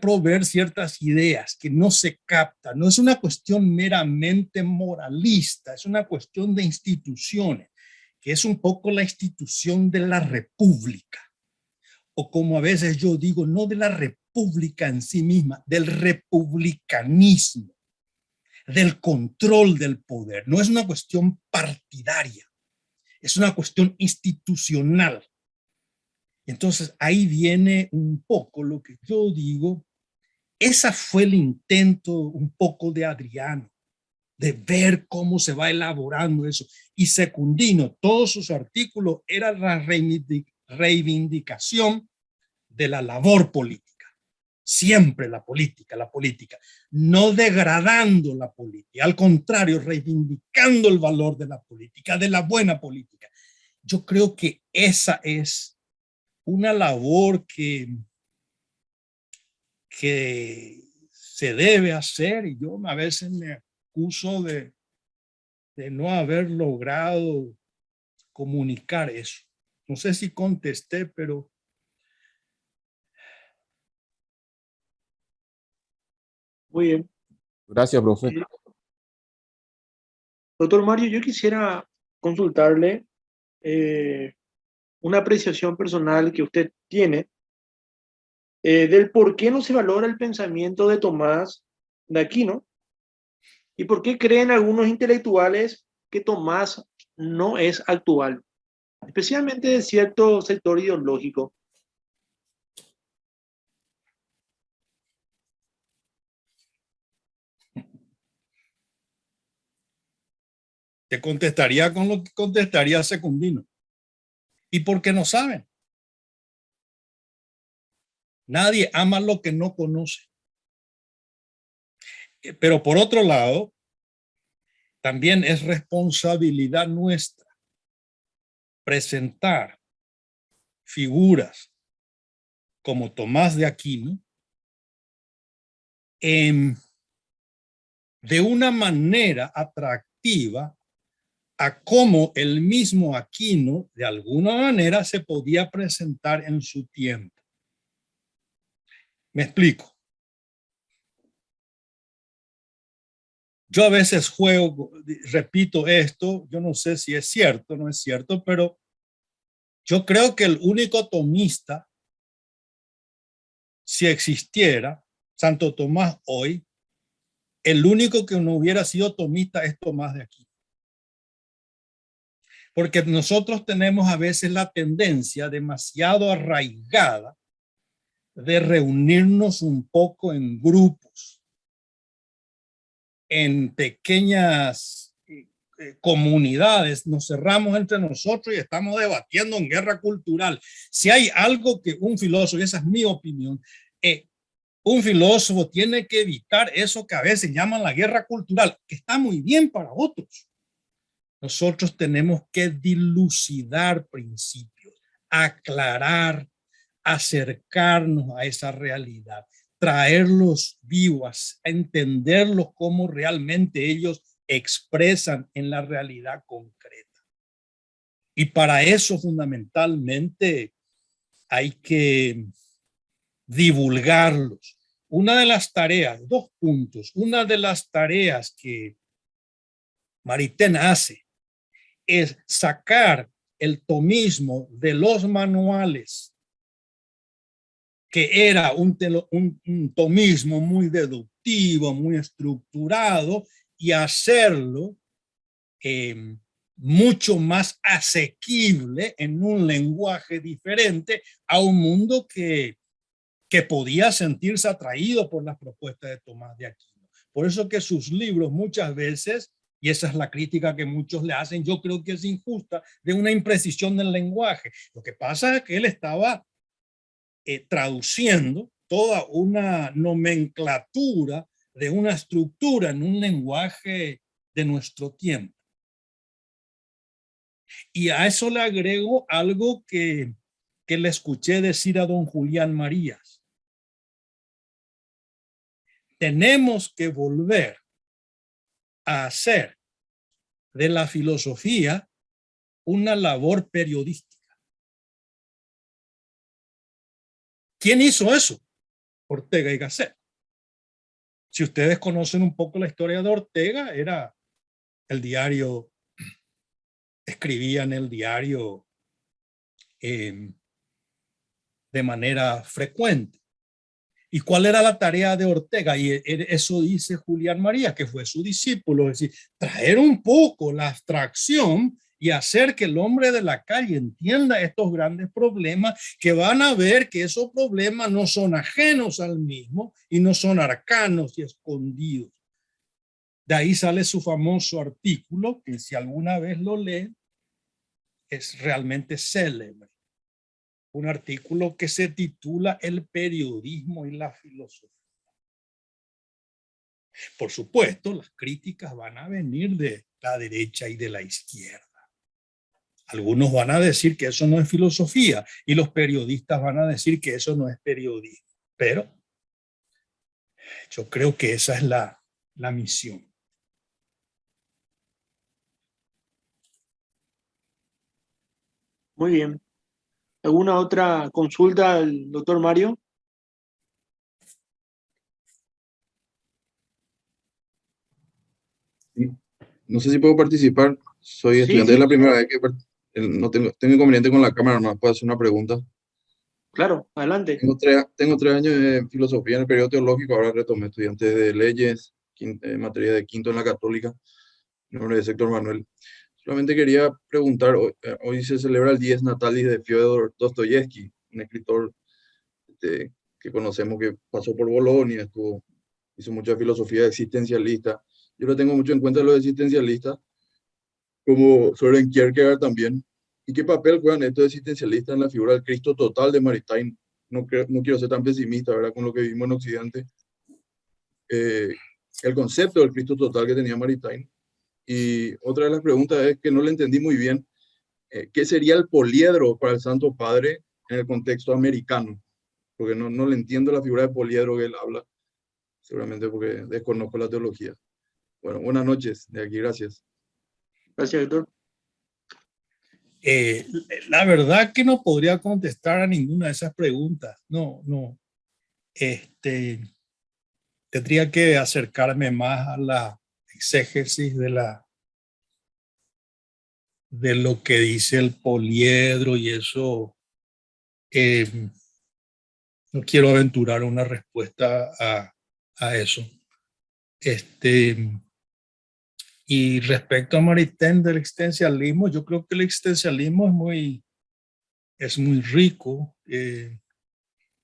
proveer ciertas ideas que no se captan. No es una cuestión meramente moralista, es una cuestión de instituciones, que es un poco la institución de la república. O como a veces yo digo, no de la república en sí misma, del republicanismo, del control del poder. No es una cuestión partidaria, es una cuestión institucional. Entonces ahí viene un poco lo que yo digo, ese fue el intento un poco de Adriano, de ver cómo se va elaborando eso. Y Secundino, todos sus artículos eran la reivindicación de la labor política, siempre la política, no degradando la política, al contrario, reivindicando el valor de la política, de la buena política. Yo creo que esa es una labor que se debe hacer, y yo a veces me acuso de no haber logrado comunicar eso. No sé si contesté, pero
Muy bien.
Gracias, profe.
Doctor Mario, yo quisiera consultarle una apreciación personal que usted tiene del por qué no se valora el pensamiento de Tomás de Aquino y por qué creen algunos intelectuales que Tomás no es actual, especialmente de cierto sector ideológico.
te contestaría con lo que contestaría Secundino. ¿Y por qué no saben? Nadie ama lo que no conoce. Pero por otro lado, también es responsabilidad nuestra presentar figuras como Tomás de Aquino de una manera atractiva a cómo el mismo Aquino de alguna manera se podía presentar en su tiempo. Me explico. Yo a veces juego, repito esto, yo no sé si es cierto o no es cierto, pero yo creo que el único tomista, si existiera, Santo Tomás hoy, el único que no hubiera sido tomista es Tomás de Aquino. Porque nosotros tenemos a veces la tendencia demasiado arraigada de reunirnos un poco en grupos, en pequeñas comunidades, nos cerramos entre nosotros y estamos debatiendo en guerra cultural. Si hay algo que un filósofo, y esa es mi opinión, un filósofo tiene que evitar eso que a veces llaman la guerra cultural, que está muy bien para otros. Nosotros tenemos que dilucidar principios, aclarar, acercarnos a esa realidad, traerlos vivos, entenderlos como realmente ellos expresan en la realidad concreta. Y para eso fundamentalmente hay que divulgarlos. Una de las tareas, 2 puntos, una de las tareas que Maritain hace es sacar el tomismo de los manuales, que era un tomismo muy deductivo, muy estructurado, y hacerlo mucho más asequible en un lenguaje diferente a un mundo que podía sentirse atraído por las propuestas de Tomás de Aquino. Por eso que sus libros muchas veces, y esa es la crítica que muchos le hacen, yo creo que es injusta, de una imprecisión del lenguaje. Lo que pasa es que él estaba traduciendo toda una nomenclatura de una estructura en un lenguaje de nuestro tiempo. Y a eso le agrego algo que le escuché decir a don Julián Marías. Tenemos que volver a hacer de la filosofía una labor periodística. ¿Quién hizo eso? Ortega y Gasset. Si ustedes conocen un poco la historia de Ortega, era el diario, escribía en el diario de manera frecuente. ¿Y cuál era la tarea de Ortega? Y eso dice Julián Marías, que fue su discípulo, es decir, traer un poco la abstracción y hacer que el hombre de la calle entienda estos grandes problemas, que van a ver que esos problemas no son ajenos al mismo y no son arcanos y escondidos. De ahí sale su famoso artículo, que si alguna vez lo leen, es realmente célebre. Un artículo que se titula El periodismo y la filosofía. Por supuesto, las críticas van a venir de la derecha y de la izquierda. Algunos van a decir que eso no es filosofía y los periodistas van a decir que eso no es periodismo. Pero yo creo que esa es la misión.
Muy bien. ¿Alguna otra consulta al doctor Mario?
No sé si puedo participar. Soy
Sí,
estudiante,
sí,
es la primera vez que no tengo inconveniente con la cámara, no puedo hacer una pregunta.
claro, adelante.
Tengo 3 años de filosofía en el periodo teológico, ahora retomé estudiantes de leyes, materia de quinto en la católica, en nombre de Héctor Manuel. Solamente quería preguntar, hoy se celebra el Dies Natalis de Fyodor Dostoyevsky, un escritor que conocemos que pasó por Bolonia, hizo mucha filosofía existencialista. Yo lo tengo mucho en cuenta los existencialistas, como Søren Kierkegaard también. ¿Y qué papel juegan estos existencialistas en la figura del Cristo total de Maritain? No quiero ser tan pesimista, ¿verdad? Con lo que vimos en Occidente. el concepto del Cristo total que tenía Maritain. Y otra de las preguntas es que no le entendí muy bien qué sería el poliedro para el Santo Padre en el contexto americano, porque no le entiendo la figura de poliedro que él habla, seguramente porque desconozco la teología. Bueno, buenas noches, de aquí, gracias.
Gracias, Héctor.
La verdad que no podría contestar a ninguna de esas preguntas. No. Tendría que acercarme más a la exégesis de lo que dice el poliedro y eso. No quiero aventurar una respuesta a eso. Y respecto a Maritain del existencialismo, yo creo que el existencialismo es muy rico,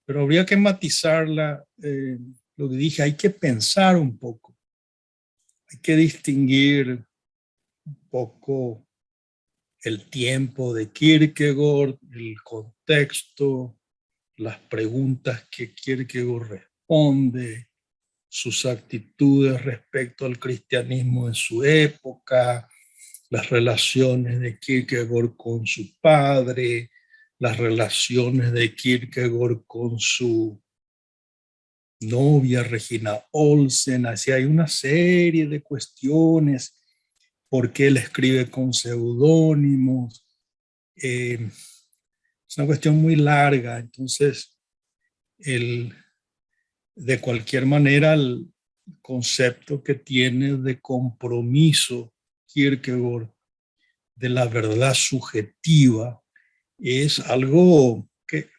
pero habría que matizarla. Lo que dije, hay que pensar un poco, hay que distinguir un poco el tiempo de Kierkegaard, el contexto, las preguntas que Kierkegaard responde, sus actitudes respecto al cristianismo en su época, las relaciones de Kierkegaard con su padre, las relaciones de Kierkegaard con su novia Regina Olsen. Así hay una serie de cuestiones, por qué él escribe con seudónimos. Es una cuestión muy larga, entonces de cualquier manera el concepto que tiene de compromiso Kierkegaard de la verdad subjetiva es algo que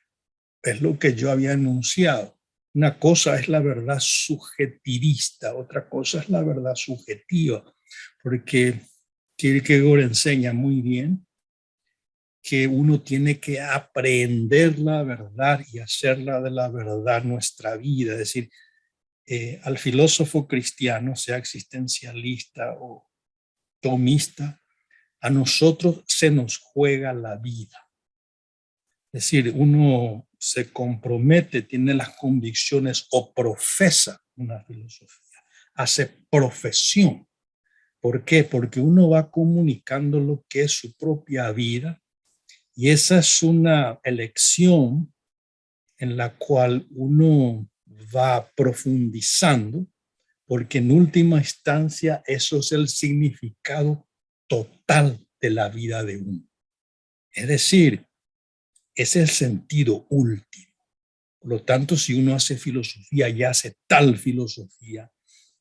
es lo que yo había enunciado. Una cosa es la verdad subjetivista, otra cosa es la verdad subjetiva, porque Kierkegaard enseña muy bien que uno tiene que aprender la verdad y hacerla de la verdad nuestra vida. Es decir, al filósofo cristiano, sea existencialista o tomista, a nosotros se nos juega la vida. Es decir, uno se compromete, tiene las convicciones o profesa una filosofía, hace profesión. ¿Por qué? Porque uno va comunicando lo que es su propia vida y esa es una elección en la cual uno va profundizando, porque en última instancia eso es el significado total de la vida de uno. Es decir, ese es el sentido último. Por lo tanto, si uno hace filosofía y hace tal filosofía,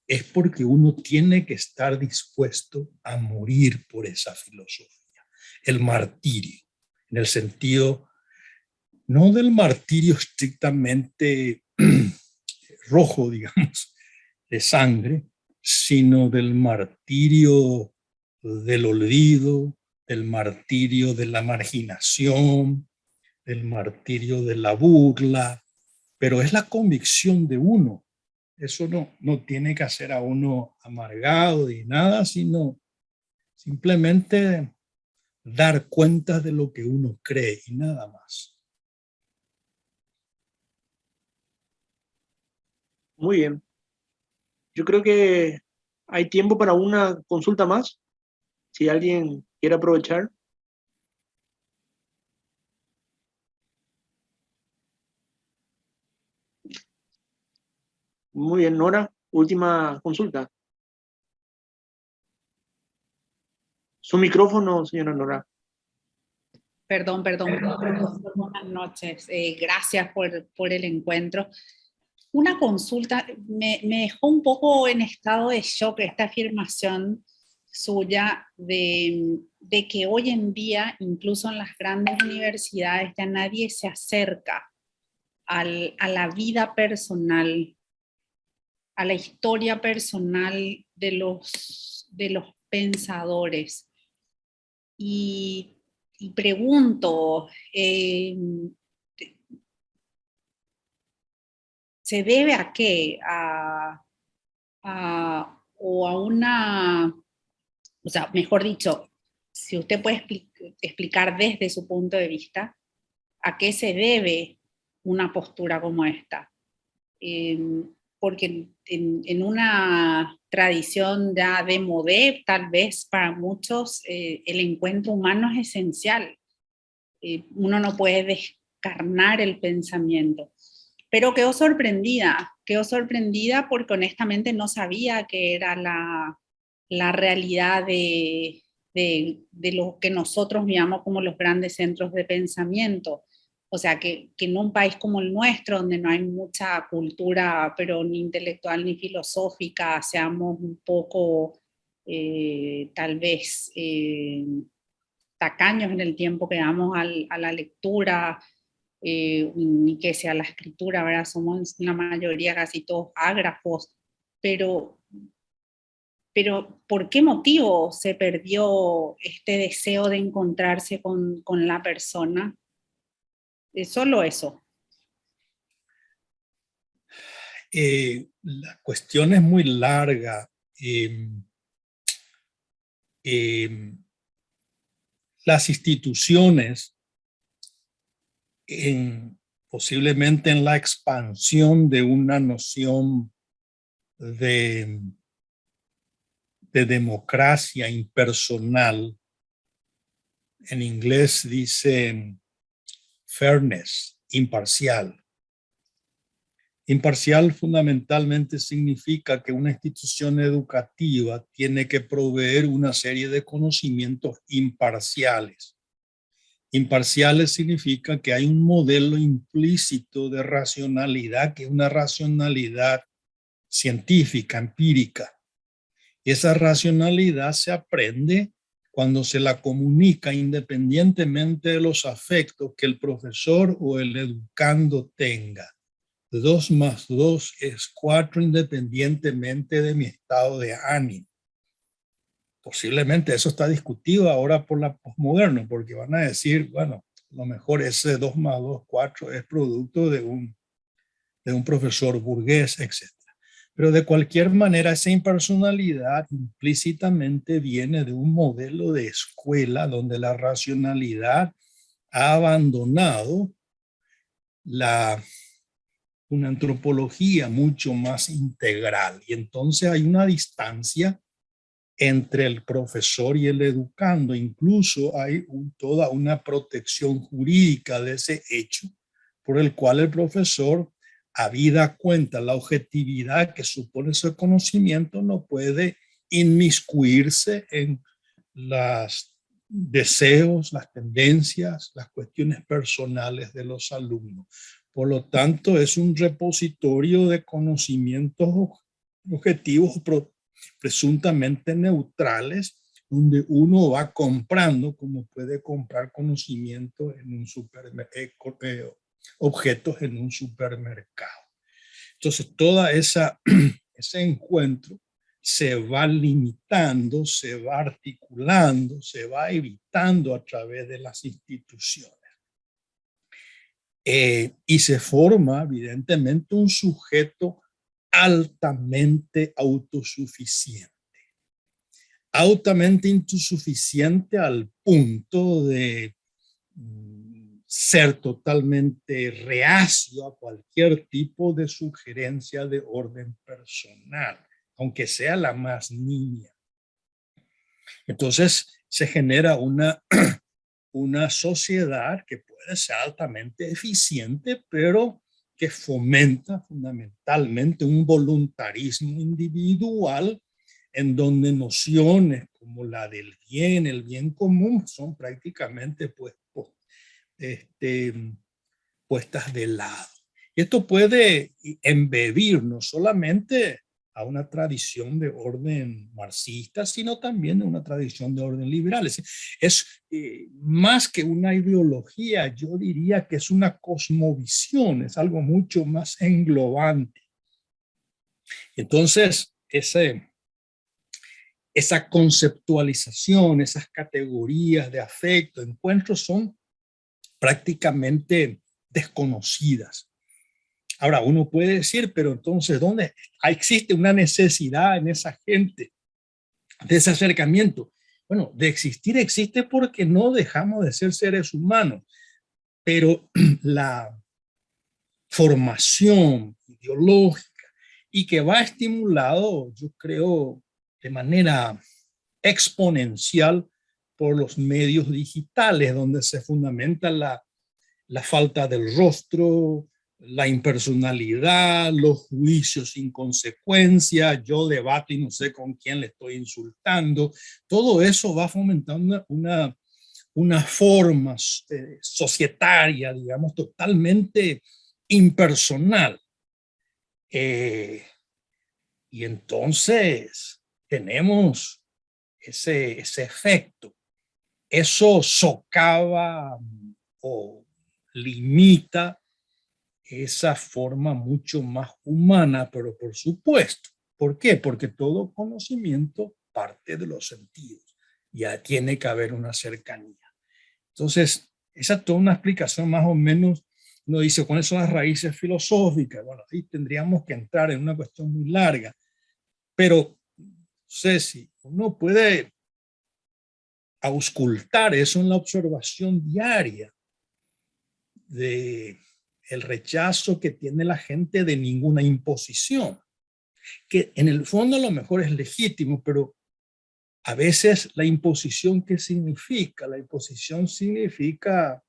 es porque uno tiene que estar dispuesto a morir por esa filosofía. El martirio, en el sentido no del martirio estrictamente rojo, digamos, de sangre, sino del martirio del olvido, del martirio de la marginación, del martirio de la burla, pero es la convicción de uno. Eso no tiene que hacer a uno amargado ni nada, sino simplemente dar cuenta de lo que uno cree y nada más.
Muy bien. Yo creo que hay tiempo para una consulta más, si alguien quiere aprovechar. Muy bien, Nora, última consulta. Su micrófono, señora Nora.
Perdón. Buenas noches. Gracias por el encuentro. Una consulta, me dejó un poco en estado de shock esta afirmación suya de que hoy en día, incluso en las grandes universidades, ya nadie se acerca a la vida personal, a la historia personal de los pensadores. Y pregunto, ¿se debe a qué? O a una, o sea, mejor dicho, si usted puede explicar desde su punto de vista, ¿a qué se debe una postura como esta? porque en una tradición ya de modé, tal vez para muchos el encuentro humano es esencial. Uno no puede descarnar el pensamiento. Pero quedó sorprendida porque honestamente no sabía que era la realidad de lo que nosotros llamamos como los grandes centros de pensamiento. O sea, que en un país como el nuestro, donde no hay mucha cultura, pero ni intelectual ni filosófica, seamos un poco, tal vez, tacaños en el tiempo que damos a la lectura, ni que sea la escritura, ¿verdad? Somos la mayoría, casi todos ágrafos, pero ¿por qué motivo se perdió este deseo de encontrarse con la persona? Solo eso.
La cuestión es muy larga. Las instituciones, posiblemente en la expansión de una noción de democracia impersonal, en inglés dicen fairness, imparcial. Imparcial fundamentalmente significa que una institución educativa tiene que proveer una serie de conocimientos imparciales. Imparciales significa que hay un modelo implícito de racionalidad, que es una racionalidad científica, empírica. Y esa racionalidad se aprende cuando se la comunica independientemente de los afectos que el profesor o el educando tenga. 2 más 2 es 4 independientemente de mi estado de ánimo. Posiblemente eso está discutido ahora por la posmoderna, porque van a decir, bueno, lo mejor ese 2 más 2, 4 es producto de un profesor burgués, etc. Pero de cualquier manera, esa impersonalidad implícitamente viene de un modelo de escuela donde la racionalidad ha abandonado una antropología mucho más integral. Y entonces hay una distancia entre el profesor y el educando. Incluso hay toda una protección jurídica de ese hecho por el cual el profesor, habida cuenta la objetividad que supone ese conocimiento, no puede inmiscuirse en los deseos, las tendencias, las cuestiones personales de los alumnos. Por lo tanto, es un repositorio de conocimientos objetivos presuntamente neutrales, donde uno va comprando, como puede comprar conocimiento en un objetos en un supermercado. Entonces, toda ese encuentro se va limitando, se va articulando, se va evitando a través de las instituciones. Y se forma, evidentemente, un sujeto altamente autosuficiente. Altamente insuficiente al punto de ser totalmente reacio a cualquier tipo de sugerencia de orden personal, aunque sea la más nimia. Entonces se genera una sociedad que puede ser altamente eficiente, pero que fomenta fundamentalmente un voluntarismo individual en donde nociones como la del bien, el bien común, son prácticamente puestas de lado. Y esto puede embebir no solamente a una tradición de orden marxista, sino también a una tradición de orden liberal. Es más que una ideología, yo diría que es una cosmovisión, es algo mucho más englobante. Entonces, esa conceptualización, esas categorías de afecto, encuentros son prácticamente desconocidas. Ahora, uno puede decir, pero entonces, ¿dónde existe una necesidad en esa gente de ese acercamiento? Bueno, de existir existe porque no dejamos de ser seres humanos, pero la formación ideológica y que va estimulado, yo creo, de manera exponencial por los medios digitales, donde se fundamenta la falta del rostro, la impersonalidad, los juicios sin consecuencia, yo debato y no sé con quién le estoy insultando. Todo eso va fomentando una forma societaria, digamos, totalmente impersonal. Y entonces tenemos ese efecto. Eso socava o limita esa forma mucho más humana, pero por supuesto. ¿Por qué? Porque todo conocimiento parte de los sentidos. Ya tiene que haber una cercanía. Entonces, esa es toda una explicación más o menos. Uno dice, ¿cuáles son las raíces filosóficas? Bueno, ahí tendríamos que entrar en una cuestión muy larga. Pero, Ceci, uno puede auscultar eso en la observación diaria de el rechazo que tiene la gente de ninguna imposición, que en el fondo a lo mejor es legítimo, pero a veces la imposición, ¿qué significa? La imposición significa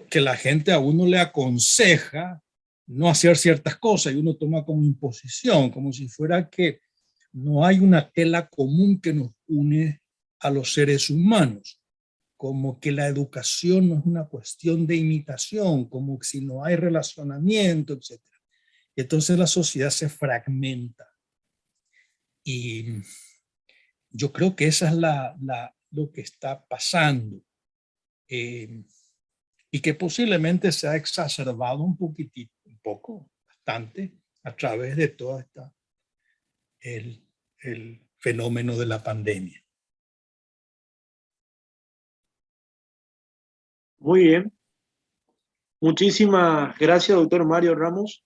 que la gente a uno le aconseja no hacer ciertas cosas y uno toma como imposición, como si fuera que no hay una tela común que nos une a los seres humanos, como que la educación no es una cuestión de imitación, como que si no hay relacionamiento, etc. Y entonces la sociedad se fragmenta. Y yo creo que esa es lo que está pasando. Y que posiblemente se ha exacerbado un poquitito, un poco, bastante, a través de toda el fenómeno de la pandemia.
Muy bien. Muchísimas gracias, doctor Mario Ramos.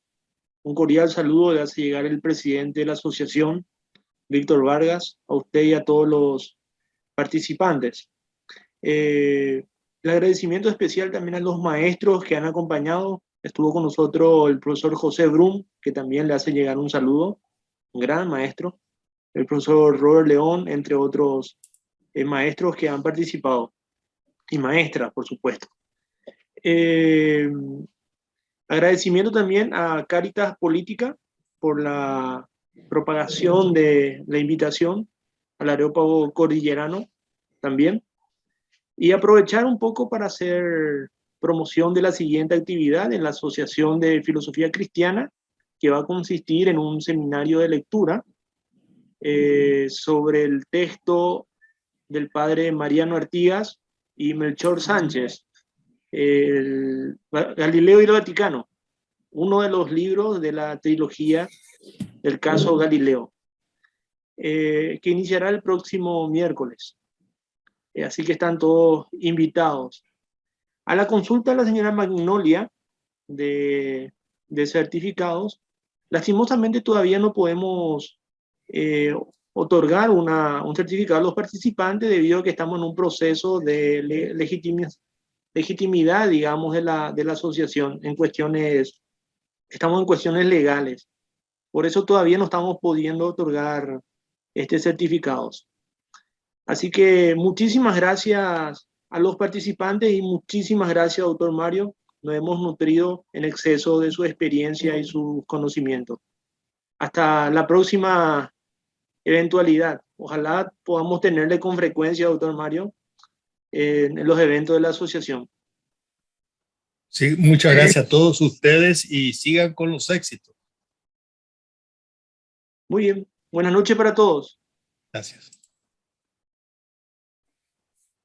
Un cordial saludo le hace llegar el presidente de la asociación, Víctor Vargas, a usted y a todos los participantes. El agradecimiento especial también a los maestros que han acompañado. Estuvo con nosotros el profesor José Brum, que también le hace llegar un saludo, un gran maestro. El profesor Robert León, entre otros maestros que han participado. Y maestras, por supuesto. Agradecimiento también a Cáritas Política por la propagación de la invitación al Areópago Cordillerano también. Y aprovechar un poco para hacer promoción de la siguiente actividad en la Asociación de Filosofía Cristiana, que va a consistir en un seminario de lectura sobre el texto del padre Mariano Artigas y Melchor Sánchez, el Galileo y el Vaticano, uno de los libros de la trilogía del caso Galileo, que iniciará el próximo miércoles. Así que están todos invitados. A la consulta de la señora Magnolia de certificados, lastimosamente todavía no podemos otorgar un certificado a los participantes debido a que estamos en un proceso de legitimidad, digamos, de la asociación estamos en cuestiones legales. Por eso todavía no estamos pudiendo otorgar certificados. Así que muchísimas gracias a los participantes y muchísimas gracias, doctor Mario. Nos hemos nutrido en exceso de su experiencia y sus conocimientos. Hasta la próxima eventualidad. Ojalá podamos tenerle con frecuencia, doctor Mario, en los eventos de la asociación.
Sí, muchas gracias a todos ustedes y sigan con los éxitos.
Muy bien. Buenas noches para todos.
Gracias.